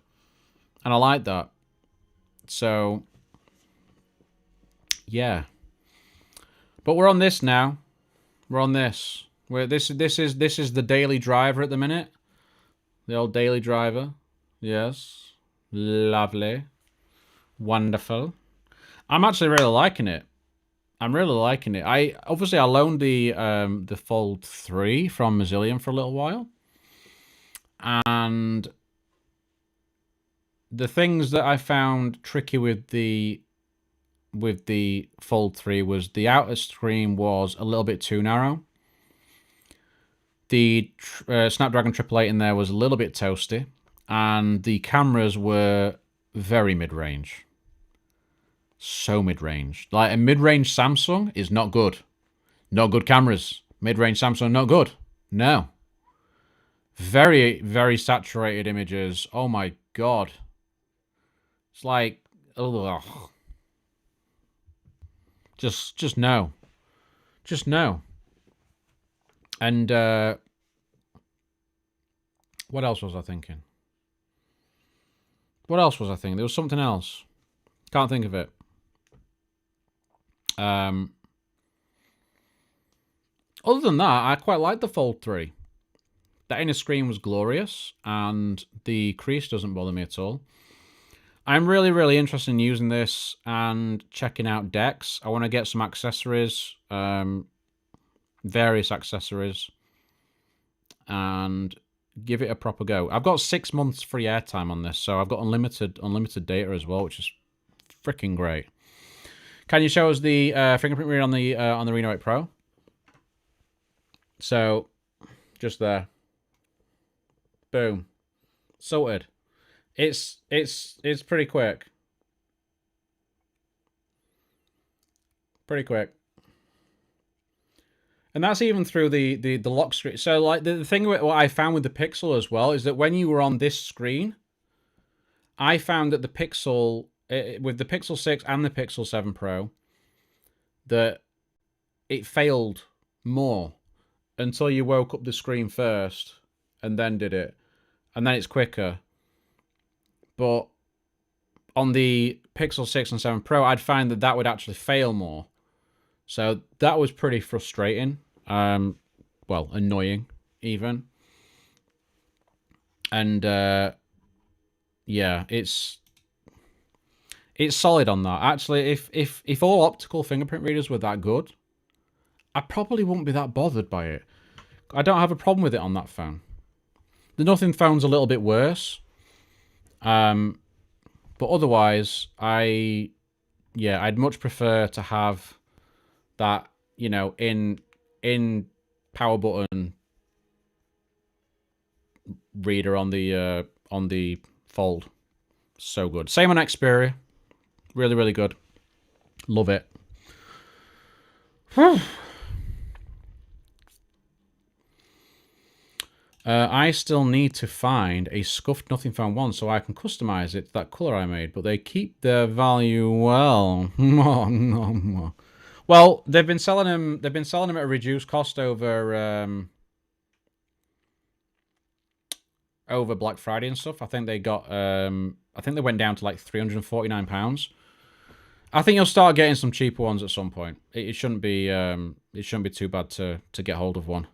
A: And I like that. So, yeah. But we're on this now. We're on this. This is the daily driver at the minute. The old daily driver. Yes. Lovely. Wonderful. I'm actually really liking it. I'm really liking it. I loaned the Fold 3 from Mazillion for a little while. And the things that I found tricky with the Fold 3 was the outer screen was a little bit too narrow. The Snapdragon 888 in there was a little bit toasty, and the cameras were very mid-range. So mid-range. Like, a mid-range Samsung is not good. Not good cameras. Mid-range Samsung, not good. No. Very, very saturated images. Oh my god. It's like, ugh. Just no. Just no. And what else was I thinking? What else was I thinking? There was something else. Can't think of it. Other than that, I quite like the Fold 3. The inner screen was glorious, and the crease doesn't bother me at all. I'm really, really interested in using this and checking out decks. I want to get some accessories, various accessories, and give it a proper go. I've got 6 months free airtime on this, so I've got unlimited data as well, which is freaking great. Can you show us the fingerprint reader on the Reno 8 Pro? So, just there. Boom. Sorted. It's pretty quick. Pretty quick. And that's even through the lock screen. So, like, the thing what I found with the Pixel as well is that when you were on this screen, I found that the Pixel, with the Pixel 6 and the Pixel 7 Pro, that it failed more until you woke up the screen first and then did it. And then it's quicker. But on the Pixel 6 and 7 Pro, I'd find that would actually fail more. So that was pretty frustrating. Well, annoying even. And yeah, it's solid on that. Actually, if all optical fingerprint readers were that good, I probably wouldn't be that bothered by it. I don't have a problem with it on that phone. The Nothing phone's a little bit worse. But otherwise, I'd much prefer to have that, you know, in power button reader on the Fold. So good. Same on Xperia. Really, really good. Love it. I still need to find a scuffed Nothing Phone 1 so I can customize it to that color I made, but they keep their value well. Well, they've been selling them at a reduced cost over Black Friday and stuff. I think they got I think they went down to like £349. I think you'll start getting some cheaper ones at some point. It shouldn't be too bad to get hold of one.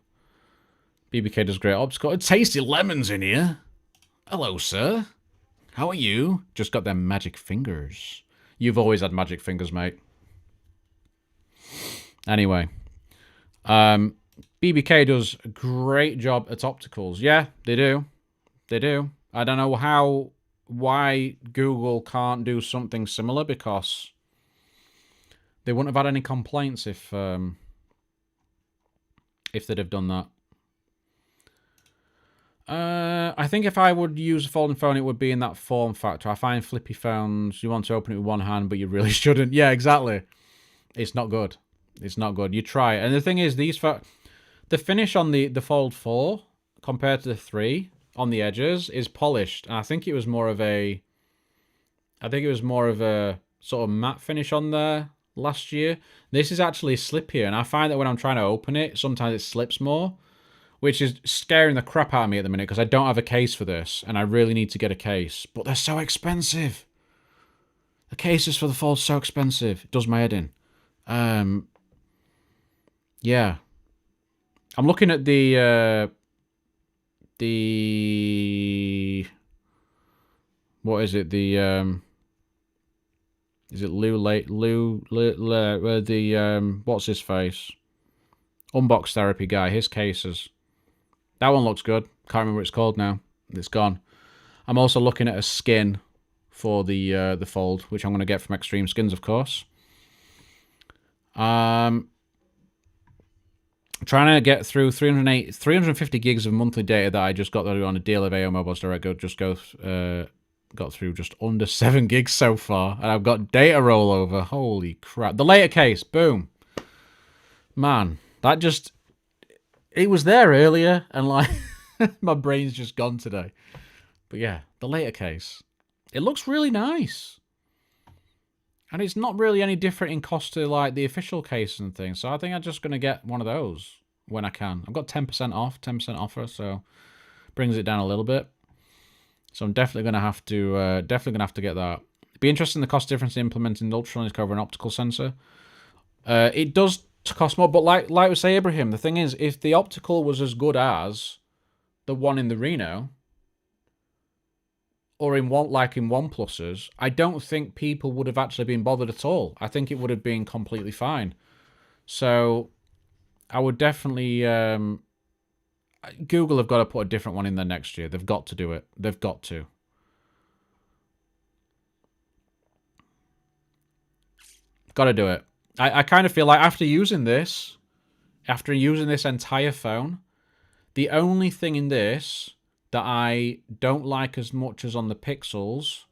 A: BBK does great ops. Got tasty lemons in here. Hello, sir. How are you? Just got them magic fingers. You've always had magic fingers, mate. Anyway. BBK does a great job at opticals. Yeah, they do. They do. I don't know why Google can't do something similar, because they wouldn't have had any complaints if they'd have done that. I think if I would use a folding phone, it would be in that form factor. I find flippy phones, you want to open it with one hand, but you really shouldn't. Yeah, exactly. It's not good. It's not good. You try it. And the thing is, the finish on the Fold 4 compared to the 3 on the edges is polished. And I think it was more of a sort of matte finish on there last year. This is actually slippier, and I find that when I'm trying to open it, sometimes it slips more, which is scaring the crap out of me at the minute because I don't have a case for this, and I really need to get a case. But they're so expensive. The cases for the Fold are so expensive. It does my head in. Yeah. I'm looking at the what is it? Is it what's his face? Unbox Therapy guy, his cases. That one looks good. Can't remember what it's called now. It's gone. I'm also looking at a skin for the Fold, which I'm going to get from Extreme Skins, of course. Trying to get through 350 gigs of monthly data that I just got on a deal of AO Mobiles Direct. Got through just under 7 gigs so far, and I've got data rollover. Holy crap. The later case, boom. Man, that just... It was there earlier, and like, my brain's just gone today. But yeah, the later case. It looks really nice. And it's not really any different in cost to like the official case and things. So I think I'm just going to get one of those when I can. I've got 10% off, 10% offer, so brings it down a little bit. So I'm definitely going to have to get that. It'd be interesting the cost difference in implementing the ultrasonic cover an optical sensor. It does cost more, but like we say, Ibrahim, the thing is, if the optical was as good as the one in the Reno, or in OnePluses, I don't think people would have actually been bothered at all. I think it would have been completely fine. So I would definitely... Google have got to put a different one in there next year. They've got to do it. They've got to. Got to do it. I kind of feel like after using this entire phone, the only thing in this that I don't like as much as on the Pixels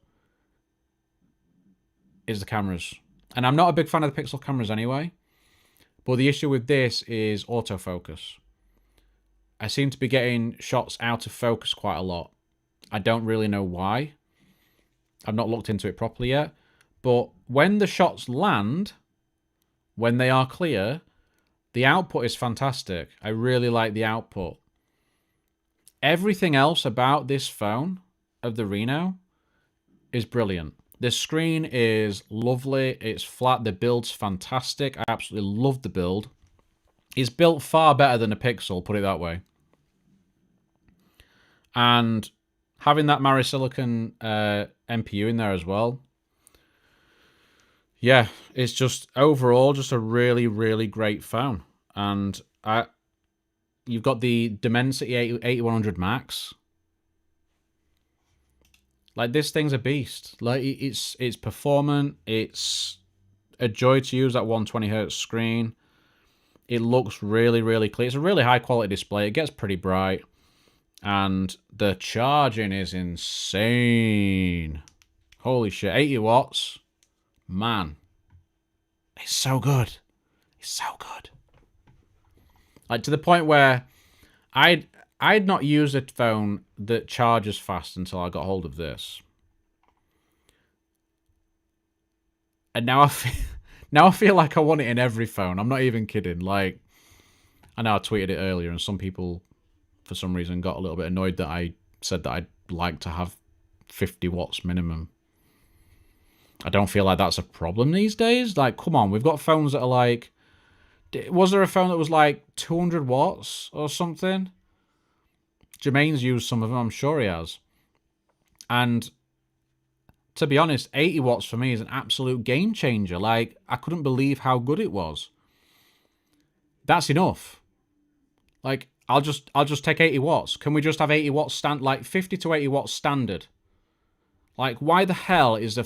A: is the cameras. And I'm not a big fan of the Pixel cameras anyway. But the issue with this is autofocus. I seem to be getting shots out of focus quite a lot. I don't really know why. I've not looked into it properly yet. But when the shots land, when they are clear, the output is fantastic. I really like the output. Everything else about this phone, of the Reno, is brilliant. The screen is lovely. It's flat. The build's fantastic. I absolutely love the build. It's built far better than a Pixel, put it that way. And having that Marisilicon MPU in there as well. Yeah, it's just overall just a really, really great phone. And you've got the Dimensity 8100 Max. Like, this thing's a beast. Like, it's performant. It's a joy to use, that 120Hz screen. It looks really, really clear. It's a really high quality display. It gets pretty bright. And the charging is insane. Holy shit. 80 watts. Man. It's so good. It's so good. Like, to the point where I'd not used a phone that charges fast until I got hold of this. And now I feel like I want it in every phone. I'm not even kidding. Like, I know I tweeted it earlier, and some people, for some reason, got a little bit annoyed that I said that I'd like to have 50 watts minimum. I don't feel like that's a problem these days. Like, come on, we've got phones that are like... Was there a phone that was like 200 watts or something? Jermaine's used some of them, I'm sure he has. And to be honest, 80 watts for me is an absolute game changer. Like, I couldn't believe how good it was. That's enough. Like, I'll just take 80 watts. Can we just have 80 watts like 50 to 80 watts standard? Like, why the hell is a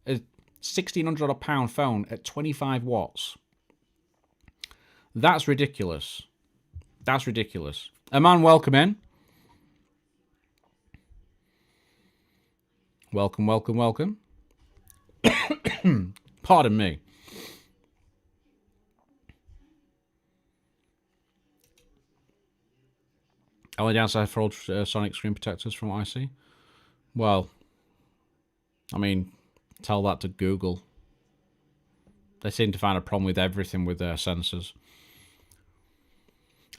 A: £1,600 phone at 25 watts? That's ridiculous. That's ridiculous. Aman, welcome in. Welcome, welcome, welcome. Pardon me. Only downside for ultrasonic screen protectors from what I see. Well, I mean, tell that to Google. They seem to find a problem with everything with their sensors.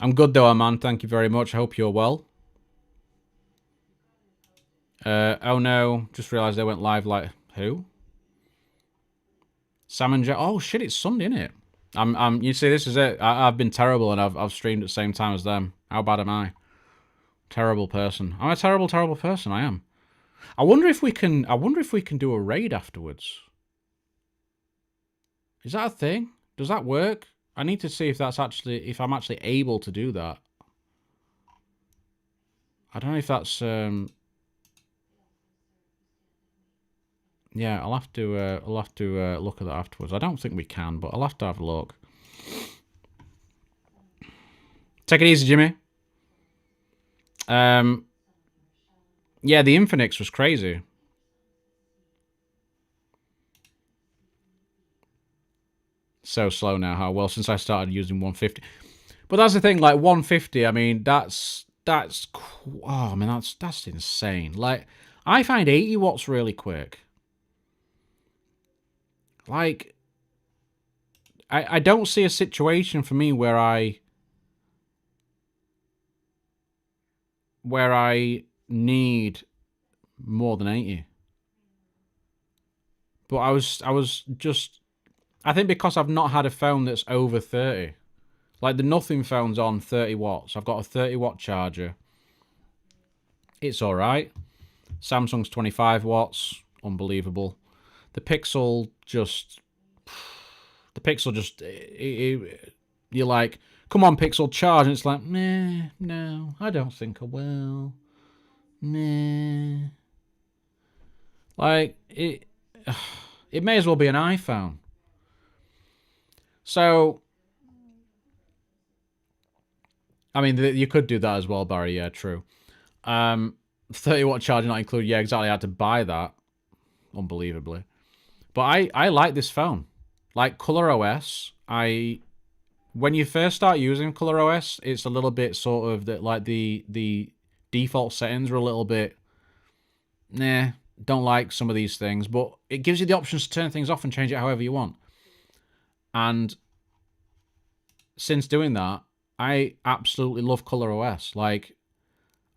A: I'm good though, man. Thank you very much. I hope you're well. Oh no, just realised they went live like who? Sam and Jack. Oh shit, it's Sunday, isn't it? You see, this is it. I've been terrible and I've streamed at the same time as them. How bad am I? Terrible person. I'm a terrible person, I am. I wonder if we can do a raid afterwards. Is that a thing? Does that work? I need to see if I'm actually able to do that. I don't know if that's yeah, I'll have to look at that afterwards. I don't think we can, but I'll have to have a look. Take it easy, Jimmy. Yeah, the Infinix was crazy. So slow now. How well since I started using 150. But that's the thing. Like 150. I mean, that's oh man, that's insane. Like I find 80 watts really quick. Like I don't see a situation for me where I need more than 80. But I was just, I think because I've not had a phone that's over 30. Like the Nothing phone's on 30 watts. I've got a 30 watt charger. It's all right. Samsung's 25 watts. Unbelievable. The Pixel just, you're like, come on, Pixel, charge. And it's like, meh, no, I don't think I will. Meh. Like, it may as well be an iPhone. So, I mean, you could do that as well, Barry. Yeah, true. 30 watt charger not included. Yeah, exactly. I had to buy that. Unbelievably. But I like this phone. Like Color OS, when you first start using Color OS, it's a little bit sort of that, like the default settings are a little bit, nah, don't like some of these things, but it gives you the options to turn things off and change it however you want. And since doing that, I absolutely love Color OS. Like,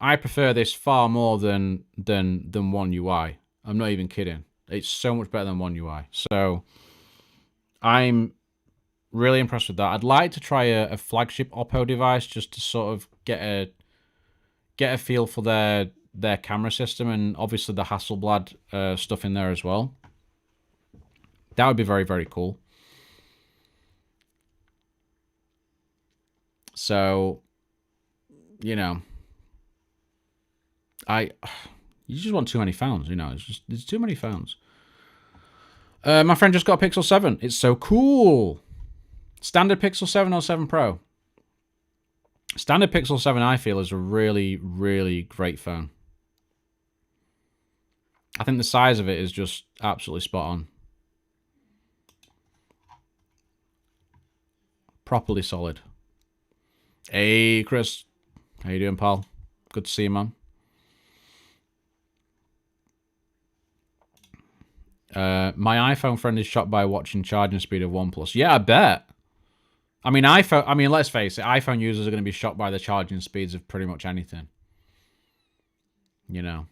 A: I prefer this far more than One UI. I'm not even kidding. It's so much better than One UI. So I'm really impressed with that. I'd like to try a flagship Oppo device just to sort of get a feel for their camera system, and obviously the Hasselblad stuff in there as well. That would be very, very cool. So, you know, you just want too many phones, you know. There's too many phones. My friend just got a Pixel 7. It's so cool. Standard Pixel 7 or 7 Pro? Standard Pixel 7, I feel, is a really, really great phone. I think the size of it is just absolutely spot on. Properly solid. Hey, Chris. How you doing, pal? Good to see you, man. My iPhone friend is shocked by watching charging speed of OnePlus. Yeah, I bet. I mean, let's face it, iPhone users are going to be shocked by the charging speeds of pretty much anything. You know.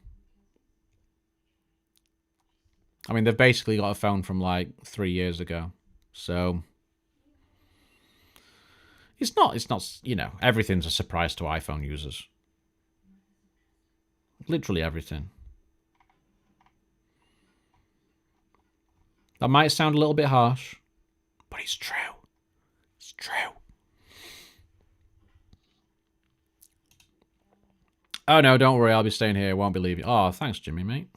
A: I mean, they've basically got a phone from like 3 years ago. So it's not, you know, everything's a surprise to iPhone users. Literally everything. That might sound a little bit harsh, but it's true. It's true. Oh no, don't worry, I'll be staying here. Won't be leaving. Oh, thanks, Jimmy, mate.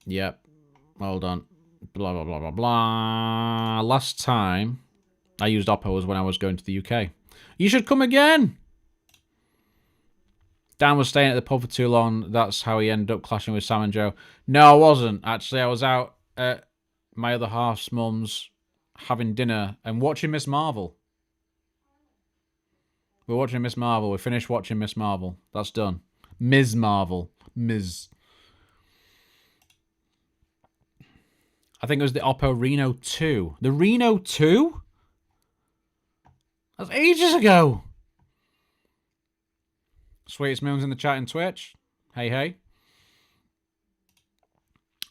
A: Yep. Hold on. Blah, blah, blah, blah, blah. Last time I used Oppo was when I was going to the UK. You should come again. Dan was staying at the pub for too long. That's how he ended up clashing with Sam and Joe. No, I wasn't. Actually, I was out at my other half's mum's having dinner and watching Miss Marvel. We're watching Miss Marvel. We finished watching Miss Marvel. That's done. Ms. Marvel. Ms. I think it was the Oppo Reno 2. The Reno 2? That's ages ago. Sweetest Moons in the chat and Twitch. Hey, hey.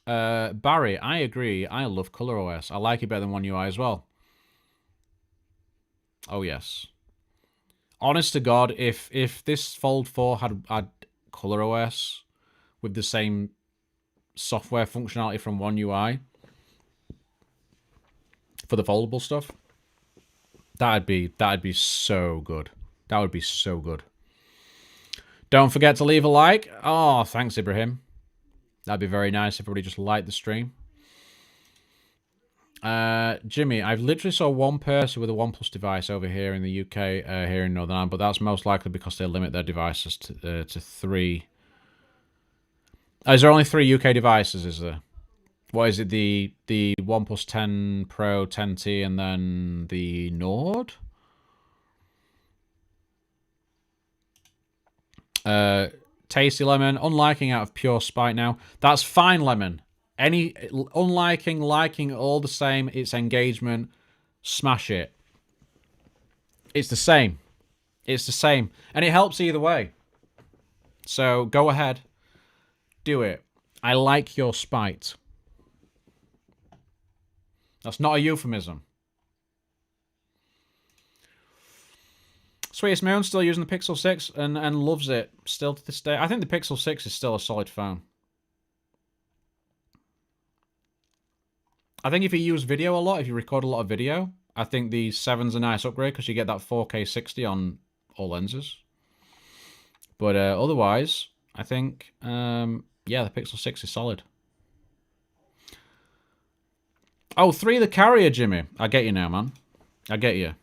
A: Barry, I agree. I love ColorOS. I like it better than One UI as well. Oh, yes. Honest to God, if this Fold 4 had ColorOS with the same software functionality from One UI for the foldable stuff, that'd be so good. That would be so good. Don't forget to leave a like. Oh, thanks, Ibrahim. That'd be very nice if everybody just liked the stream. Jimmy, I've literally saw one person with a OnePlus device over here in the UK, here in Northern Ireland, but that's most likely because they limit their devices to 3. Is there only 3 UK devices, is there? What is it, the OnePlus 10 Pro, 10T, and then the Nord? Tasty Lemon, unliking out of pure spite now. That's fine, Lemon. Any unliking, liking, all the same. It's engagement. Smash it. It's the same. It's the same. And it helps either way. So go ahead. Do it. I like your spite. That's not a euphemism. Sweetest Moon still using the Pixel 6 and loves it still to this day. I think the Pixel 6 is still a solid phone. I think if you use video a lot, if you record a lot of video, I think the 7's a nice upgrade because you get that 4K 60 on all lenses. But otherwise, I think, yeah, the Pixel 6 is solid. Oh, 3 the carrier, Jimmy. I get you now, man. I get you.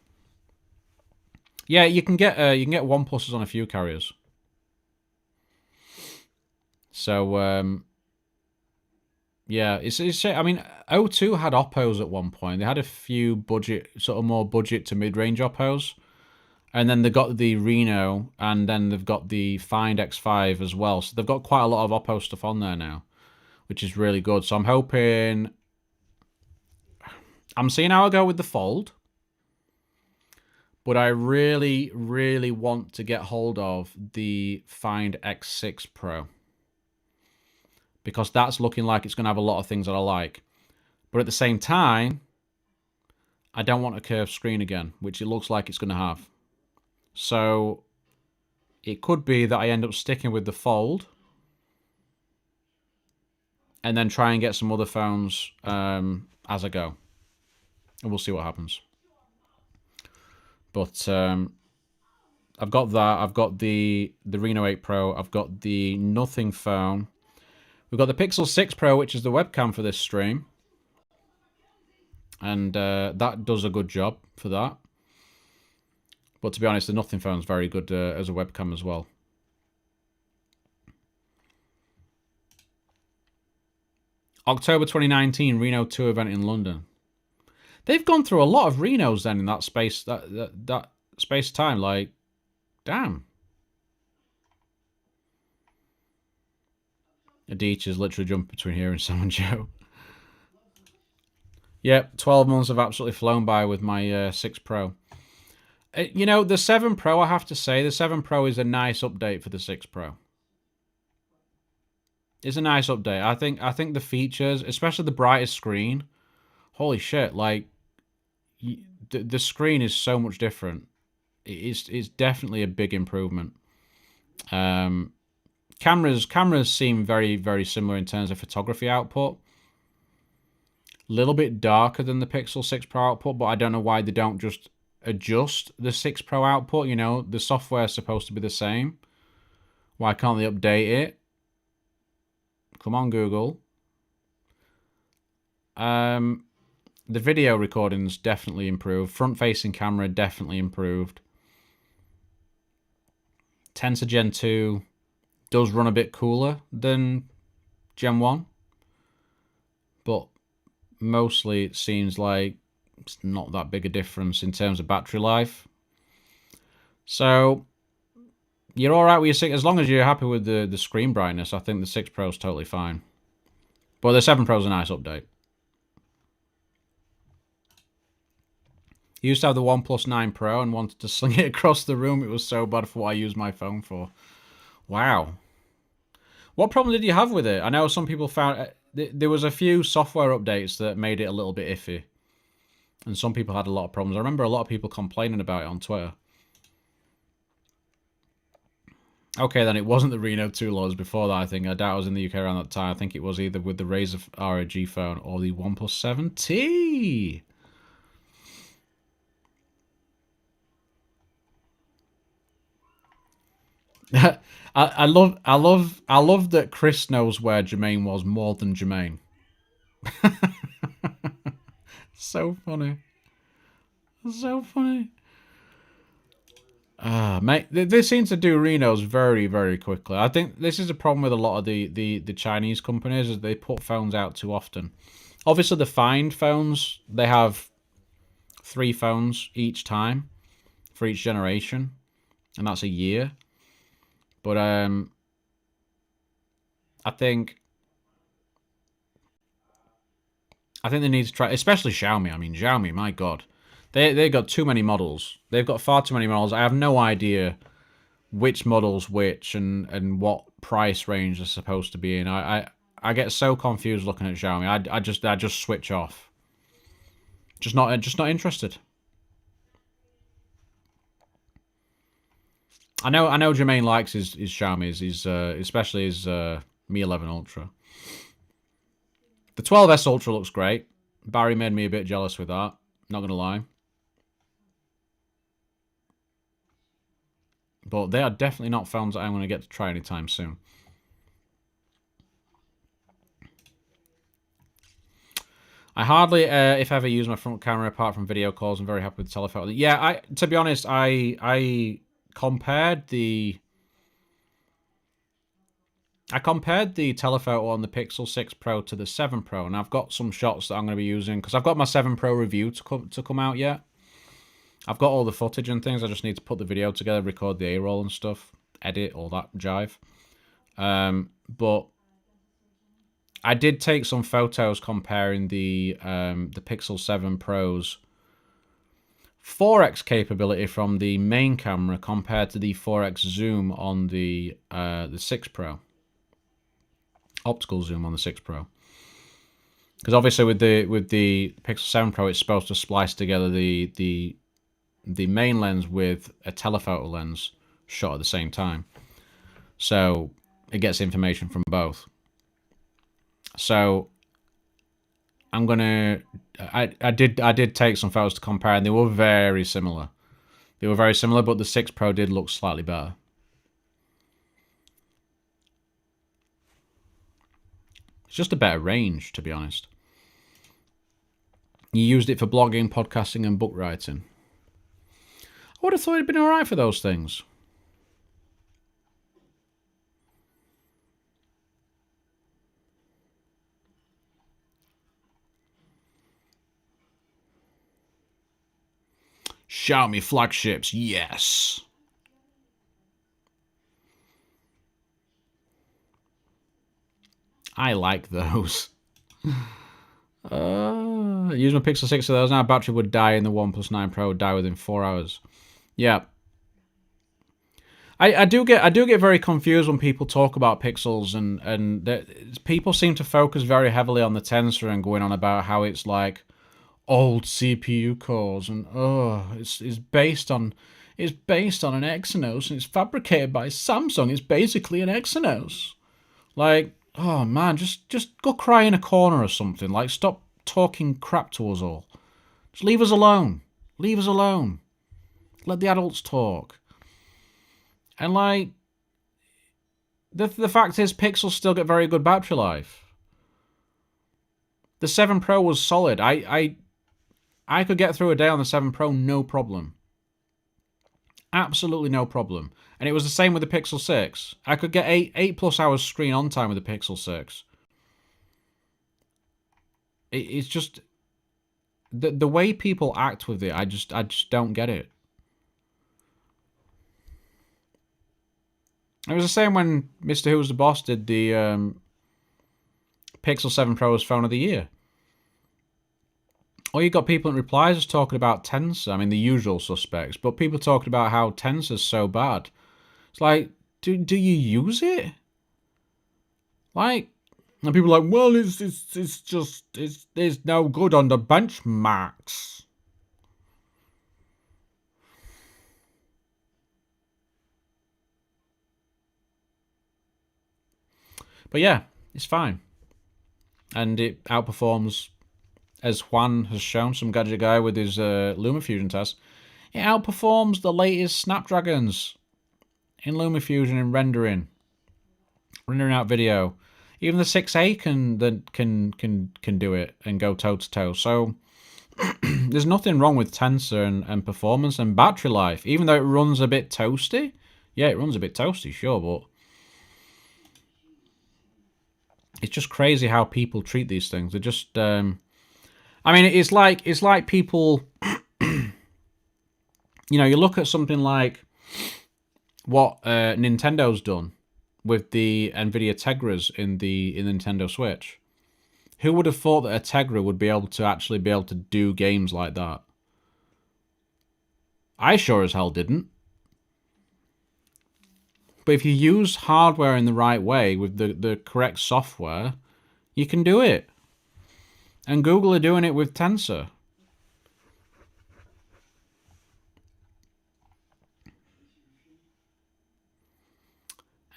A: Yeah, you can get OnePluses on a few carriers. So yeah, it's. I mean, O2 had Oppos at one point. They had a few budget, sort of more budget to mid-range Oppos, and then they got the Reno, and then they've got the Find X5 as well. So they've got quite a lot of Oppo stuff on there now, which is really good. So I'm hoping. I'm seeing how I go with the Fold. But I really, really want to get hold of the Find X6 Pro. Because that's looking like it's going to have a lot of things that I like. But at the same time, I don't want a curved screen again, which it looks like it's going to have. So it could be that I end up sticking with the Fold. And then try and get some other phones as I go. And we'll see what happens. But I've got that. I've got the Reno 8 Pro. I've got the Nothing phone. We've got the Pixel 6 Pro, which is the webcam for this stream. And that does a good job for that. But to be honest, the Nothing phone's very good as a webcam as well. October 2019, Reno 2 event in London. They've gone through a lot of Renos then in that space, that space time. Like, damn. Adich is literally jumping between here and Sam and Joe. Yep, 12 months have absolutely flown by with my 6 Pro. You know, the 7 Pro, I have to say, the 7 Pro is a nice update for the 6 Pro. It's a nice update. I think the features, especially the brightest screen, holy shit, like, the screen is so much different. It's definitely a big improvement. Cameras seem very, very similar in terms of photography output. A little bit darker than the Pixel 6 Pro output, but I don't know why they don't just adjust the 6 Pro output. You know, the software is supposed to be the same. Why can't they update it? Come on, Google. The video recording's definitely improved. Front-facing camera definitely improved. Tensor Gen 2 does run a bit cooler than Gen 1. But mostly it seems like It's not that big a difference in terms of battery life. So you're all right with your 6, as long as you're happy with the screen brightness. I think the 6 Pro is totally fine. But the 7 Pro is a nice update. I used to have the OnePlus 9 Pro and wanted to sling it across the room. It was so bad for what I used my phone for. Wow. What problem did you have with it? I know some people found... There was a few software updates that made it a little bit iffy. And some people had a lot of problems. I remember a lot of people complaining about it on Twitter. Okay, then it wasn't the Reno 2 laws before that, I think. I doubt I was in the UK around that time. I think it was either with the Razer ROG phone or the OnePlus 7T. I love that Chris knows where Jermaine was more than Jermaine. So funny. So funny. Mate, they seem to do Renos very, very quickly. I think this is a problem with a lot of the Chinese companies, is they put phones out too often. Obviously, the Find phones, they have 3 phones each time for each generation, and that's a year. But I think they need to try, especially Xiaomi. I mean, Xiaomi, my God. They've got too many models. They've got far too many models. I have no idea which model's which and what price range they're supposed to be in. I get so confused looking at Xiaomi. I just switch off. Just not interested. I know Jermaine likes his Xiaomi's, especially his Mi 11 Ultra. The 12S Ultra looks great. Barry made me a bit jealous with that. Not gonna lie. But they are definitely not phones that I'm going to get to try anytime soon. I hardly, if ever, use my front camera apart from video calls. I'm very happy with the telephoto. Yeah, to be honest, I compared the telephoto on the Pixel 6 Pro to the 7 Pro, and I've got some shots that I'm going to be using because I've got my 7 Pro review to come out yet. I've got all the footage and things. I just need to put the video together, record the A-roll and stuff, edit, all that jive. But I did take some photos comparing the Pixel 7 Pro's 4x capability from the main camera compared to the 4x zoom on the 6 Pro. Optical zoom on the 6 Pro. Because obviously with the Pixel 7 Pro, it's supposed to splice together the main lens with a telephoto lens shot at the same time, so it gets information from both. So I'm gonna, I did take some photos to compare, and they were very similar. But the 6 Pro did look slightly better. It's just a better range, to be honest. You used it for blogging, podcasting, and book writing. I would have thought it'd been alright for those things. Xiaomi flagships, yes. I like those. Use my Pixel 6 of those now. Battery would die, and the OnePlus 9 Pro would die within 4 hours. Yeah. I do get very confused when people talk about Pixels, and people seem to focus very heavily on the Tensor and going on about how it's like old CPU cores and it's based on an Exynos and it's fabricated by Samsung. It's basically an Exynos. Like, oh man, just go cry in a corner or something. Like, stop talking crap to us all. Just leave us alone. Leave us alone. Let the adults talk. And like, the fact is, Pixels still get very good battery life. The 7 Pro was solid. I could get through a day on the 7 Pro, no problem. Absolutely no problem. And it was the same with the Pixel 6. I could get 8 plus hours screen on time with the Pixel 6. It's just... the way people act with it, I just don't get it. It was the same when Mr. Who's the Boss did the Pixel 7 Pro's Phone of the Year. Or you got people in replies just talking about Tensor. I mean, the usual suspects, but people talking about how Tensor's so bad. It's like, do you use it? Like, and people are like, well, it's no good on the benchmarks. But yeah, it's fine. And it outperforms, as Juan has shown, some gadget guy with his LumaFusion test, it outperforms the latest Snapdragons in LumaFusion in rendering out video. Even the 6A can do it and go toe to toe. So there's nothing wrong with Tensor and performance and battery life, even though it runs a bit toasty. Yeah, it runs a bit toasty, sure, but it's just crazy how people treat these things. They're just, I mean, it's like people, you look at something like what Nintendo's done with the NVIDIA Tegras in the Nintendo Switch. Who would have thought that a Tegra would be able to do games like that? I sure as hell didn't. But if you use hardware in the right way with the correct software, you can do it. And Google are doing it with Tensor.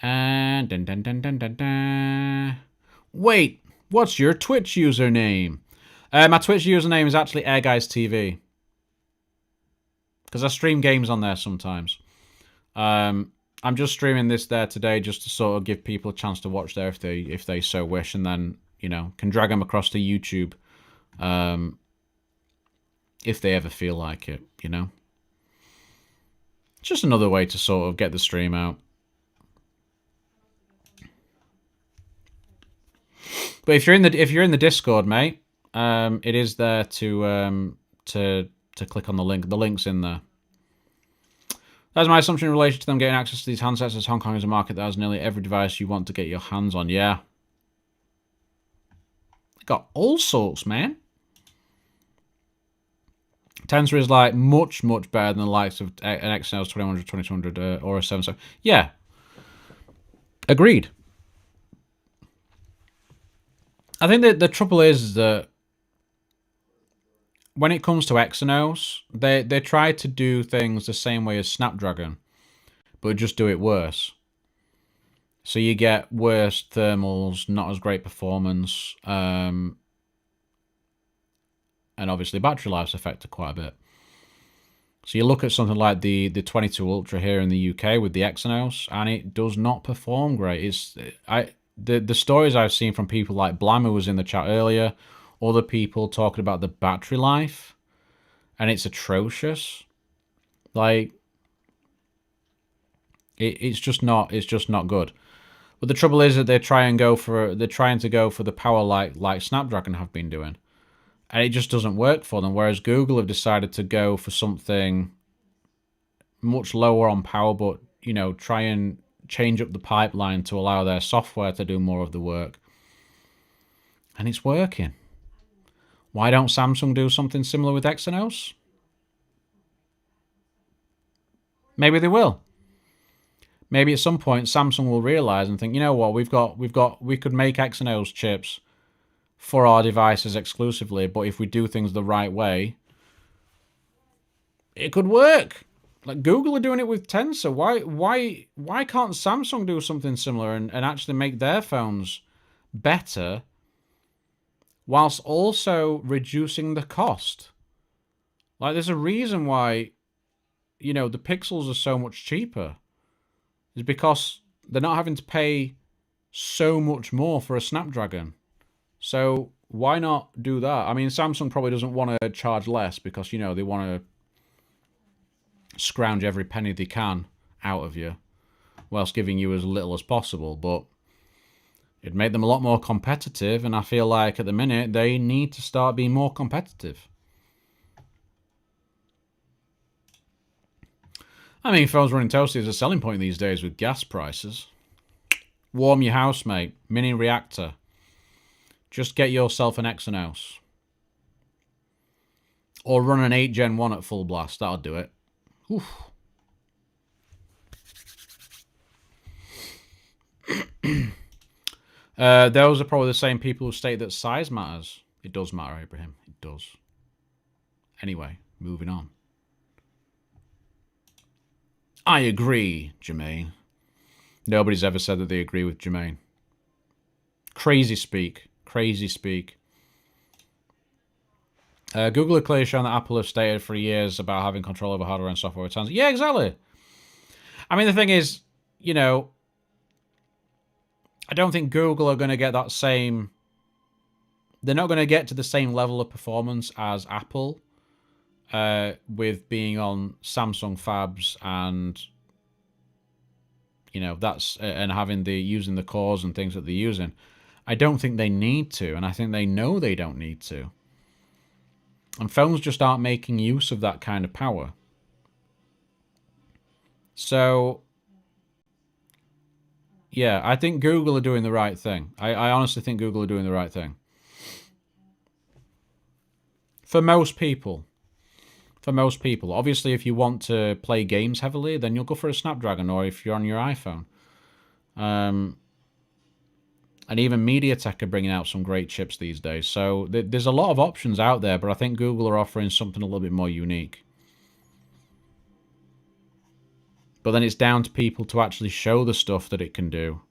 A: And wait, what's your Twitch username? My Twitch username is actually AirGuysTV. Because I stream games on there sometimes. I'm just streaming this there today just to sort of give people a chance to watch there if they so wish, and then, can drag them across to YouTube if they ever feel like it, Just another way to sort of get the stream out. But if you're in the Discord, mate, it is there to click on the link. The link's in there. That's my assumption in relation to them getting access to these handsets, as Hong Kong is a market that has nearly every device you want to get your hands on. Yeah. They got all sorts, man. Tensor is like much better than the likes of an Exynos 2100, 2200 or a 7. So yeah, agreed. I think that the trouble is that when it comes to Exynos, they try to do things the same way as Snapdragon, but just do it worse. So you get worse thermals, not as great performance, and obviously battery life's affected quite a bit. So you look at something like the 22 Ultra here in the UK with the Exynos, and it does not perform great. The stories I've seen from people like Blam, who was in the chat earlier, other people talking about the battery life, and it's atrocious. Like, it's just not good. But the trouble is that they're trying to go for the power like Snapdragon have been doing, and it just doesn't work for them. Whereas Google have decided to go for something much lower on power, but try and change up the pipeline to allow their software to do more of the work, and it's working. Why don't Samsung do something similar with Exynos? Maybe they will. Maybe at some point Samsung will realize and think, you know what, we could make Exynos chips for our devices exclusively, but if we do things the right way, it could work. Like Google are doing it with Tensor. Why can't Samsung do something similar and actually make their phones better, whilst also reducing the cost? Like, there's a reason why, the Pixels are so much cheaper. It's because they're not having to pay so much more for a Snapdragon. So why not do that? I mean, Samsung probably doesn't want to charge less because, they want to scrounge every penny they can out of you, whilst giving you as little as possible. But it'd make them a lot more competitive, and I feel like at the minute they need to start being more competitive. I mean, phones running toasty is a selling point these days with gas prices. Warm your house, mate. Mini reactor. Just get yourself an Exynos. Or run an 8 Gen 1 at full blast. That'll do it. Oof. Those are probably the same people who state that size matters. It does matter, Abraham. It does. Anyway, moving on. I agree, Jermaine. Nobody's ever said that they agree with Jermaine. Crazy speak. Crazy speak. Google had clearly shown that Apple have stated for years about having control over hardware and software returns. Yeah, exactly. I mean, the thing is, you know, I don't think Google are going to get that same... They're not going to get to the same level of performance as Apple with being on Samsung fabs and, you know, that's... and having using the cores and things that they're using. I don't think they need to, and I think they know they don't need to. And phones just aren't making use of that kind of power. So, yeah, I think Google are doing the right thing. I honestly think Google are doing the right thing. For most people. For most people. Obviously, if you want to play games heavily, then you'll go for a Snapdragon, or if you're on your iPhone. And even MediaTek are bringing out some great chips these days. So there's a lot of options out there, but I think Google are offering something a little bit more unique. But then it's down to people to actually show the stuff that it can do.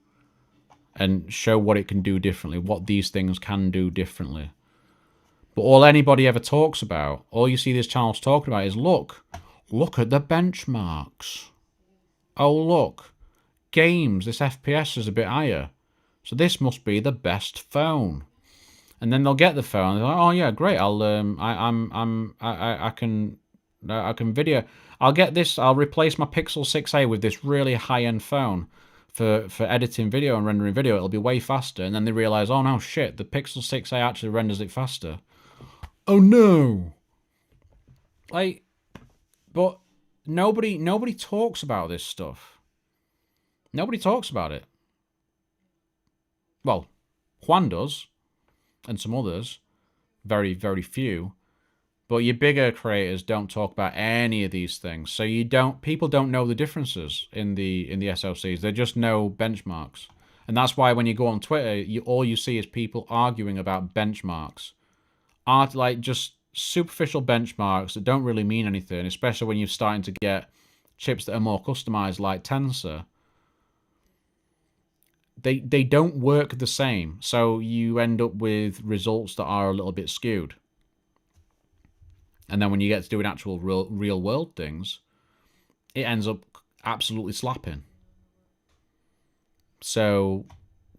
A: And show what it can do differently, what these things can do differently. But all anybody ever talks about, all you see these channels talking about is, look at the benchmarks. Oh, look, games, this FPS is a bit higher. So this must be the best phone. And then they'll get the phone. They're like, oh yeah, great. I can video. I'll get this. I'll replace my Pixel 6a with this really high-end phone for editing video and rendering video. It'll be way faster. And then they realize, oh no, shit, the Pixel 6a actually renders it faster. Oh no. Like, but nobody talks about this stuff. Nobody talks about it. Well, Juan does, and some others, very, very few. But your bigger creators don't talk about any of these things. So people don't know the differences in the SoCs. They just know benchmarks. And that's why when you go on Twitter, all you see is people arguing about benchmarks. Like just superficial benchmarks that don't really mean anything, especially when you're starting to get chips that are more customized like Tensor. They don't work the same, so you end up with results that are a little bit skewed. And then when you get to doing actual real world things, it ends up absolutely slapping. So,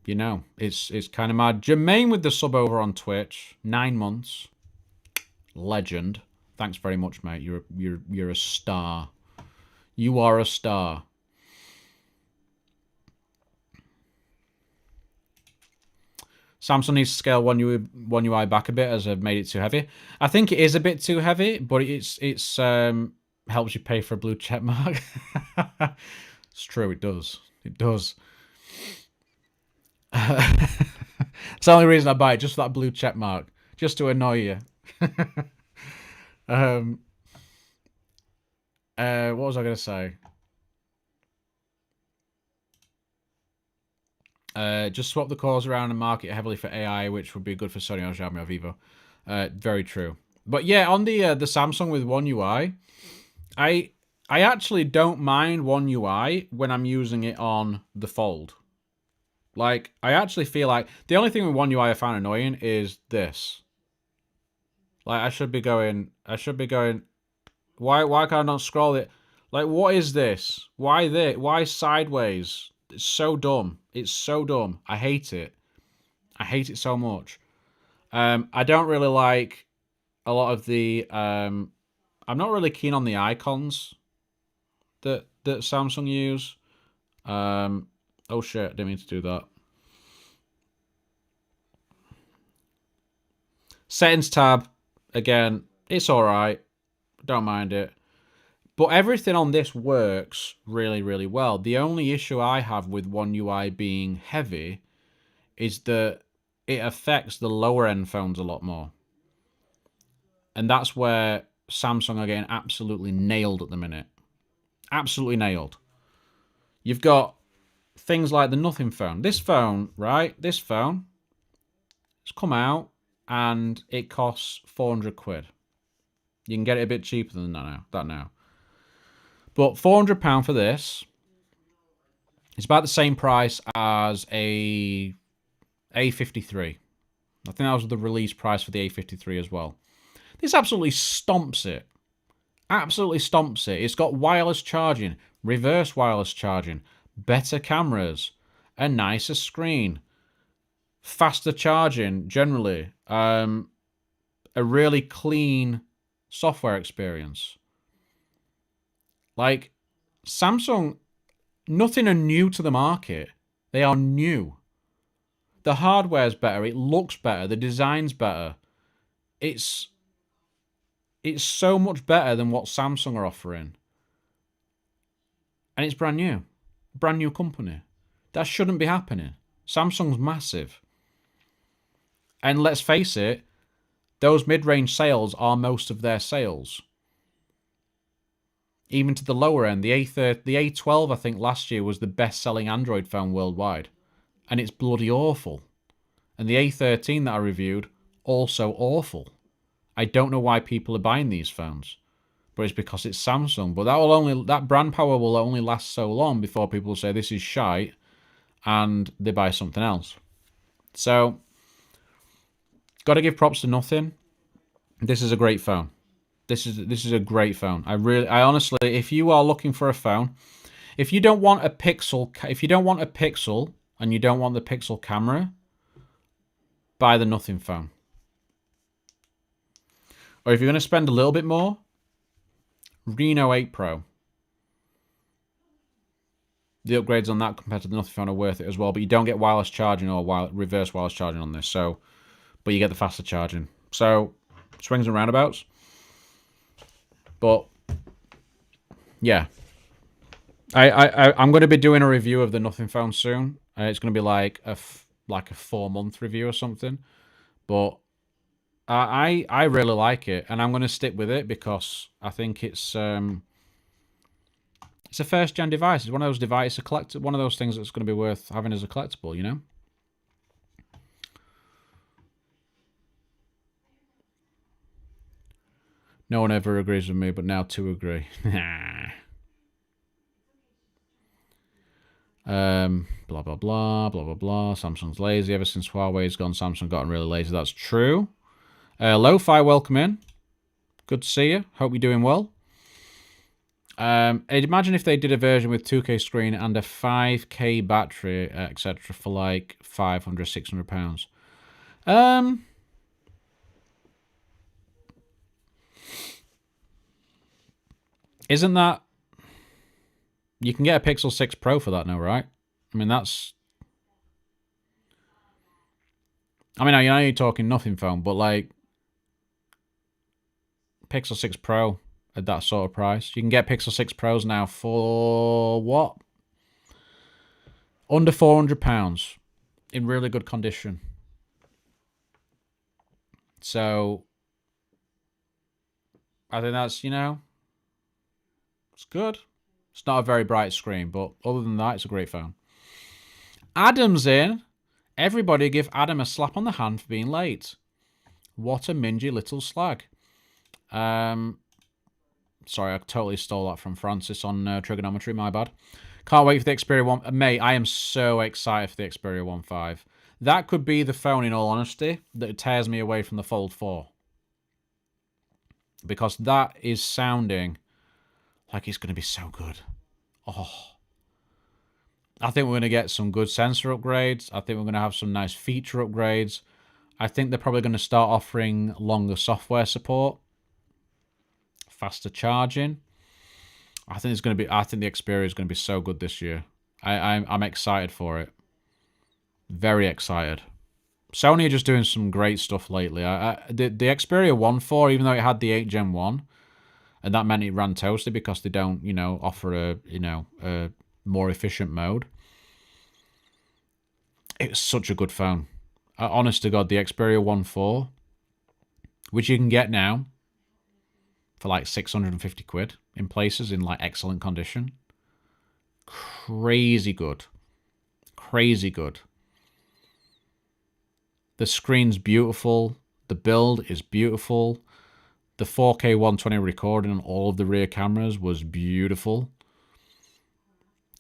A: you know, it's kind of mad. Jermaine with the sub over on Twitch, 9 months, legend. Thanks very much, mate. You're a star. You are a star. Samsung needs to scale One UI back a bit as I've made it too heavy. I think it is a bit too heavy, but it's helps you pay for a blue check mark. It's true, it does. It does. It's the only reason I buy it, just for that blue check mark, just to annoy you. What was I going to say? Just swap the cores around and market heavily for AI, which would be good for Sony or Xiaomi or Vivo. Very true. But yeah, on the Samsung with One UI, I actually don't mind One UI when I'm using it on the Fold. Like, I actually feel like the only thing with One UI I find annoying is this. Like, I should be going. Why can I not scroll it? Like, what is this? Why this? Why sideways? It's so dumb. It's so dumb. I hate it. I hate it so much. I don't really like a lot of the... I'm not really keen on the icons that Samsung use. Oh shit, didn't mean to do that. Settings tab, again, it's alright. Don't mind it. But everything on this works really, really well. The only issue I have with One UI being heavy is that it affects the lower end phones a lot more. And that's where Samsung are getting absolutely nailed at the minute. Absolutely nailed. You've got things like the Nothing phone. This phone, right? This phone, it's come out and it costs 400 quid. You can get it a bit cheaper than that now. But £400 for this, it's about the same price as a A53. I think that was the release price for the A53 as well. This absolutely stomps it. Absolutely stomps it. It's got wireless charging, reverse wireless charging, better cameras, a nicer screen, faster charging generally, a really clean software experience. Like, Samsung, nothing are new to the market. They are new. The hardware's better, it looks better, the design's better. It's so much better than what Samsung are offering. And it's brand new. Brand new company. That shouldn't be happening. Samsung's massive. And let's face it, those mid-range sales are most of their sales. Even to the lower end, the A12, I think, last year was the best-selling Android phone worldwide. And it's bloody awful. And the A13 that I reviewed, also awful. I don't know why people are buying these phones. But it's because it's Samsung. But that brand power will only last so long before people say this is shite and they buy something else. So, got to give props to Nothing. This is a great phone. This is a great phone. I honestly, if you are looking for a phone, if you don't want a Pixel and you don't want the Pixel camera, buy the Nothing phone. Or if you're going to spend a little bit more, Reno 8 Pro. The upgrades on that compared to the Nothing phone are worth it as well, but you don't get wireless charging or reverse wireless charging on this. So, but you get the faster charging. So, swings and roundabouts. But yeah, I'm going to be doing a review of the Nothing phone soon. It's going to be like a 4-month review or something. But I really like it, and I'm going to stick with it because I think it's a first-gen device. It's one of those devices, one of those things that's going to be worth having as a collectible, you know? No one ever agrees with me, but now 2 agree. Blah, blah, blah, blah, blah, blah. Samsung's lazy. Ever since Huawei's gone, Samsung gotten really lazy. That's true. Lo-Fi, welcome in. Good to see you. Hope you're doing well. I'd imagine if they did a version with 2K screen and a 5K battery, etc., for like £500, £600. Isn't that... You can get a Pixel 6 Pro for that now, right? I mean, that's... I mean, I know you're talking Nothing phone, but like... Pixel 6 Pro at that sort of price. You can get Pixel 6 Pros now for what? Under £400 in really good condition. So I think that's, you know, it's good. It's not a very bright screen, but other than that, it's a great phone. Adam's in. Everybody give Adam a slap on the hand for being late. What a mingy little slag. Sorry, I totally stole that from Francis on trigonometry. My bad. Can't wait for the Xperia 1. Mate, I am so excited for the Xperia 1.5. That could be the phone, in all honesty, that tears me away from the Fold 4. Because that is sounding like it's going to be so good. Oh. I think we're going to get some good sensor upgrades. I think we're going to have some nice feature upgrades. I think they're probably going to start offering longer software support. Faster charging. I think the Xperia is going to be so good this year. I'm excited for it. Very excited. Sony are just doing some great stuff lately. The Xperia 1.4, even though it had the 8 Gen 1, and that meant it ran toasty because they don't, offer a more efficient mode. It was such a good phone. Honest to God, the Xperia 1.4, which you can get now for like 650 quid in places in like excellent condition. Crazy good. Crazy good. The screen's beautiful. The build is beautiful. The 4K 120 recording on all of the rear cameras was beautiful.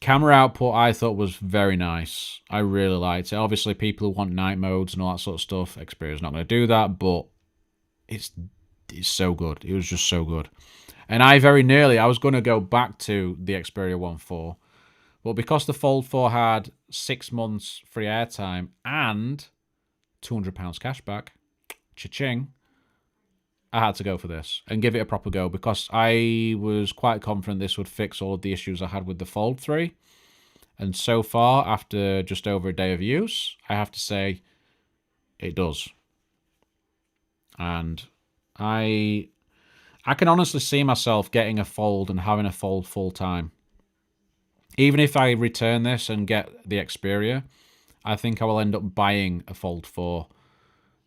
A: Camera output I thought was very nice. I really liked it. Obviously, people who want night modes and all that sort of stuff, Xperia's not going to do that, but it's so good. It was just so good. And I was going to go back to the Xperia 1.4, but because the Fold 4 had 6 months free airtime and £200 cashback, cha-ching, I had to go for this and give it a proper go because I was quite confident this would fix all of the issues I had with the Fold 3. And so far, after just over a day of use, I have to say it does. And I can honestly see myself getting a Fold and having a Fold full time. Even if I return this and get the Xperia, I think I will end up buying a Fold 4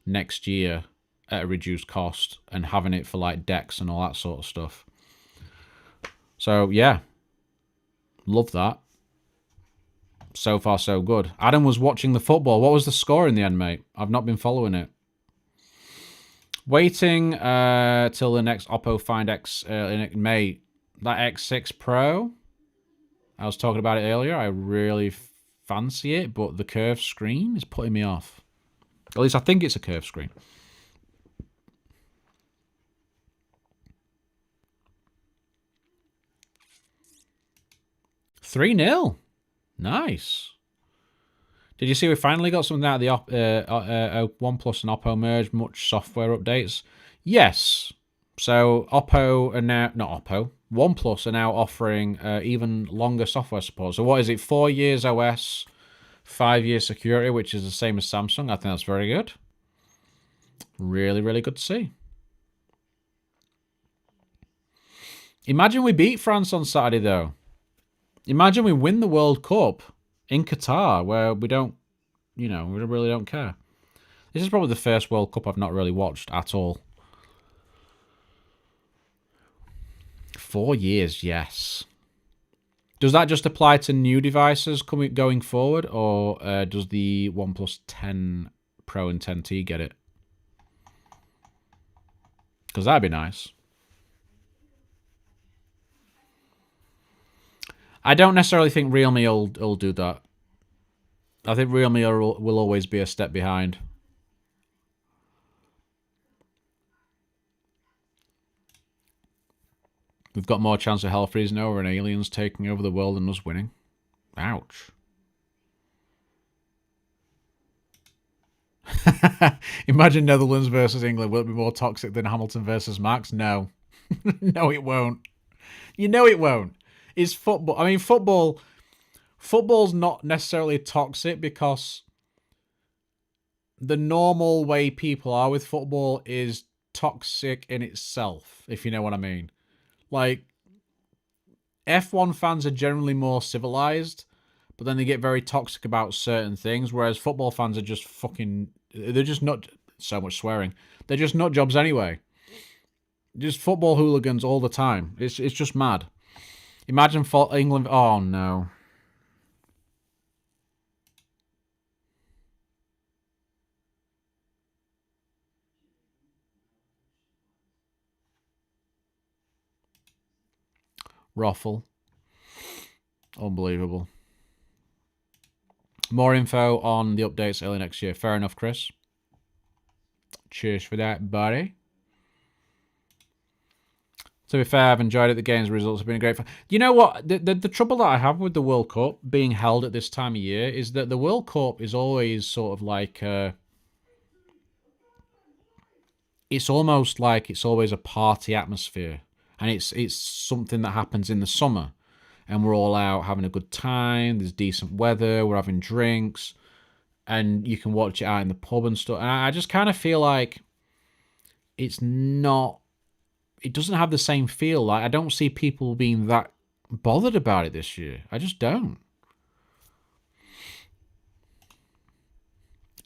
A: next year at a reduced cost and having it for like decks and all that sort of stuff. So yeah, love that. So far so good. Adam was watching the football. What was the score in the end, mate? I've not been following it. Waiting till the next Oppo Find X in May. That X6 Pro, I was talking about it earlier. I really fancy it, but the curved screen is putting me off. At least I think it's a curved screen. $3-0. Nice. Did you see we finally got something out of the OnePlus and Oppo merge? Much software updates? Yes. So Oppo are now... Not Oppo. OnePlus are now offering even longer software support. So what is it? 4 years OS, 5 years security, which is the same as Samsung. I think that's very good. Really, really good to see. Imagine we beat France on Saturday, though. Imagine we win the World Cup in Qatar, where we don't, we really don't care. This is probably the first World Cup I've not really watched at all. 4 years, yes. Does that just apply to new devices going forward, or does the OnePlus 10 Pro and 10T get it? Because that'd be nice. I don't necessarily think Realme will do that. I think Realme will always be a step behind. We've got more chance of hell freezing over and aliens taking over the world than us winning. Ouch. Imagine Netherlands versus England. Will it be more toxic than Hamilton versus Max? No. No, it won't. You know it won't. It's football. I mean, football's not necessarily toxic because the normal way people are with football is toxic in itself, if you know what I mean. Like, F1 fans are generally more civilized, but then they get very toxic about certain things, whereas football fans are just fucking... They're just not... So much swearing. They're just nut jobs anyway. Just football hooligans all the time. It's just mad. Imagine England... Oh, no. Ruffle. Unbelievable. More info on the updates early next year. Fair enough, Chris. Cheers for that, buddy. To be fair, I've enjoyed it. The game's results have been great. You know what? The trouble that I have with the World Cup being held at this time of year is that the World Cup is always sort of like... it's almost like it's always a party atmosphere. And it's something that happens in the summer. And we're all out having a good time. There's decent weather. We're having drinks. And you can watch it out in the pub and stuff. And I just kind of feel like it's not it doesn't have the same feel. Like, I don't see people being that bothered about it this year. I just don't.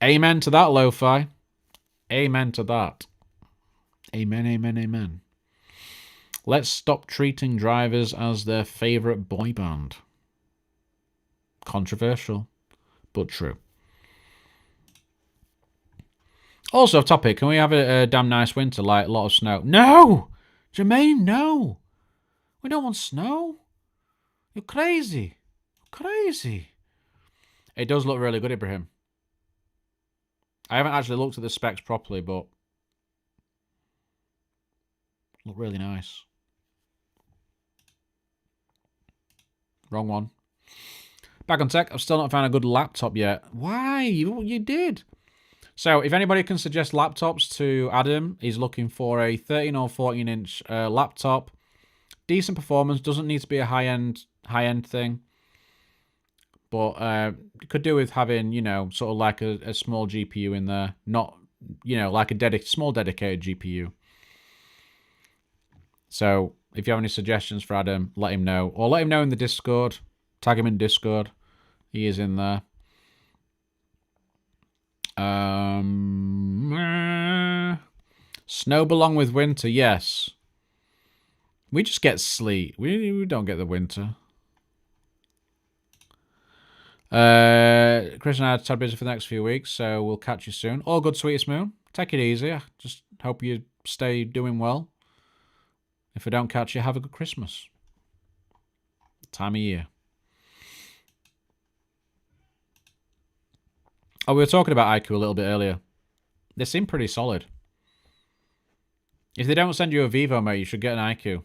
A: Amen to that, Lo-Fi. Amen to that. Amen, amen, amen. Let's stop treating drivers as their favourite boy band. Controversial, but true. Also, off topic, can we have a damn nice winter, like a lot of snow? No! Jermaine, no! We don't want snow. You're crazy. Crazy. It does look really good, Ibrahim. I haven't actually looked at the specs properly, but look really nice. Wrong one. Back on tech, I've still not found a good laptop yet. Why? You did. So, if anybody can suggest laptops to Adam, he's looking for a 13 or 14-inch laptop. Decent performance, doesn't need to be a high-end thing. But could do with having, you know, sort of like a small GPU in there. Not, you know, like a small dedicated GPU. So, if you have any suggestions for Adam, let him know. Or let him know in the Discord. Tag him in Discord. He is in there. Snow belong with winter, yes. We just get sleet. We don't get the winter. Chris and I are tad busy for the next few weeks, so we'll catch you soon. All good, sweetest moon. Take it easy. I just hope you stay doing well. If I don't catch you, have a good Christmas. Time of year. Oh, we were talking about iQOO a little bit earlier. They seem pretty solid. If they don't send you a Vivo, mate, you should get an iQOO.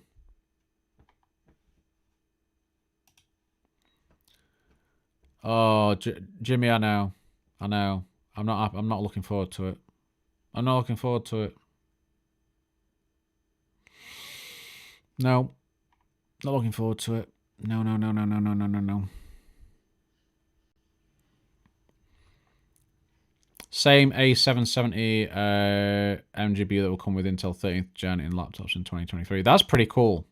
A: Oh, Jimmy, I know. I'm not looking forward to it. I'm not looking forward to it. No. Not looking forward to it. No. Same A770 MGB that will come with Intel 13th Gen in laptops in 2023. That's pretty cool.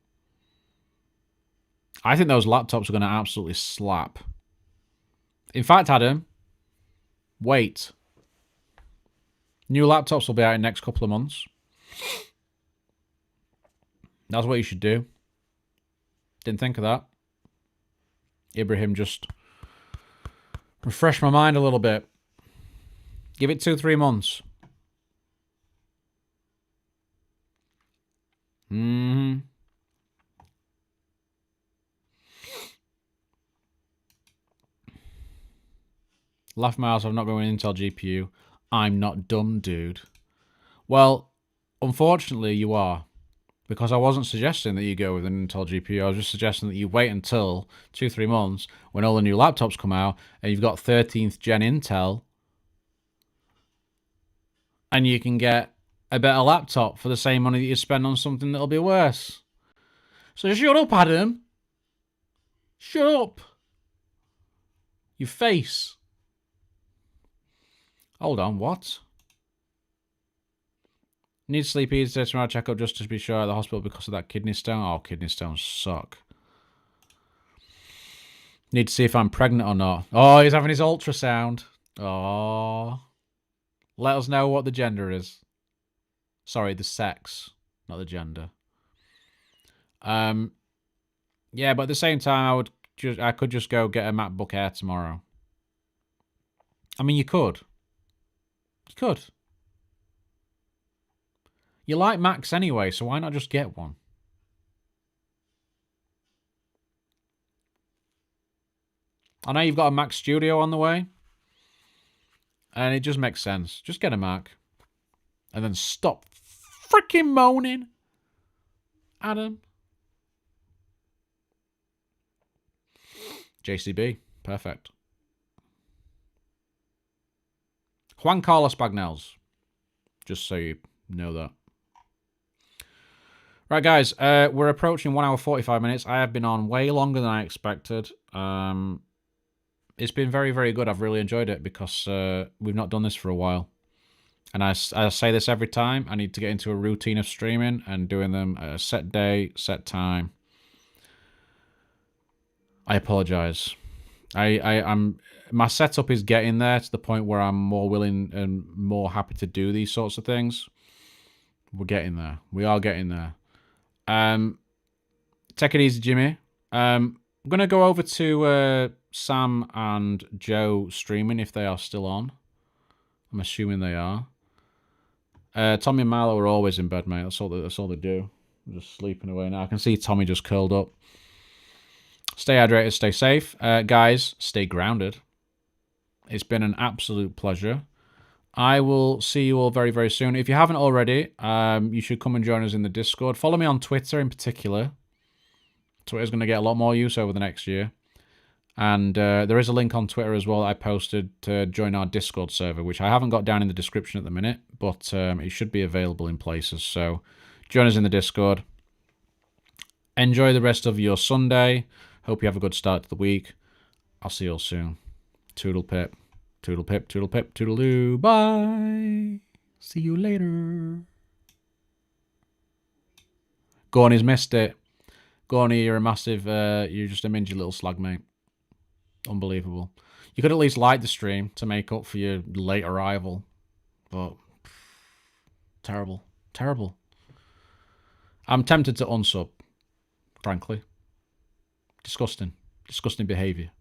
A: I think those laptops are going to absolutely slap. In fact, Adam, wait. New laptops will be out in the next couple of months. That's what you should do. Didn't think of that. Ibrahim just refreshed my mind a little bit. Give it 2-3 months. Laugh miles, I'm not going Intel GPU. I'm not dumb, dude. Well, unfortunately, you are. Because I wasn't suggesting that you go with an Intel GPU. I was just suggesting that you wait until 2-3 months when all the new laptops come out and you've got 13th Gen Intel and you can get a better laptop for the same money that you spend on something that'll be worse. So shut up, Adam. Shut up. Your face. Hold on, what? Need sleep easy tomorrow. Check up just to be sure at the hospital because of that kidney stone. Oh, kidney stones suck. Need to see if I'm pregnant or not. Oh, he's having his ultrasound. Oh. Let us know what the gender is. Sorry, the sex, not the gender. Yeah, but at the same time, I could just go get a MacBook Air tomorrow. I mean, you could. You could. You like Macs anyway, so why not just get one? I know you've got a Mac Studio on the way. And it just makes sense. Just get a Mac. And then stop freaking moaning, Adam. JCB. Perfect. Juan Carlos Bagnells. Just so you know that. Right, guys. We're approaching 1 hour 45 minutes. I have been on way longer than I expected. It's been very, very good. I've really enjoyed it because we've not done this for a while. And I say this every time. I need to get into a routine of streaming and doing them at a set day, set time. I apologize. I'm my setup is getting there to the point where I'm more willing and more happy to do these sorts of things. We're getting there. We are getting there. Take it easy, Jimmy. I'm gonna go over to Sam and Joe streaming if they are still on. I'm assuming they are. Tommy and Milo are always in bed, mate. That's all they do. They're just sleeping away now. I can see Tommy just curled up. Stay hydrated, stay safe. Guys, stay grounded. It's been an absolute pleasure. I will see you all very, very soon. If you haven't already, you should come and join us in the Discord. Follow me on Twitter in particular. Twitter's going to get a lot more use over the next year. And there is a link on Twitter as well that I posted to join our Discord server, which I haven't got down in the description at the minute, but it should be available in places. So join us in the Discord. Enjoy the rest of your Sunday. Hope you have a good start to the week. I'll see you all soon. Toodle pip. Toodle pip, toodle pip, toodle-doo. Bye. See you later. Gorney's missed it. Gorney, you're a massive, you're just a mingy little slag, mate. Unbelievable. You could at least like the stream to make up for your late arrival. But, terrible. Terrible. I'm tempted to unsub, frankly. Disgusting. Disgusting behaviour.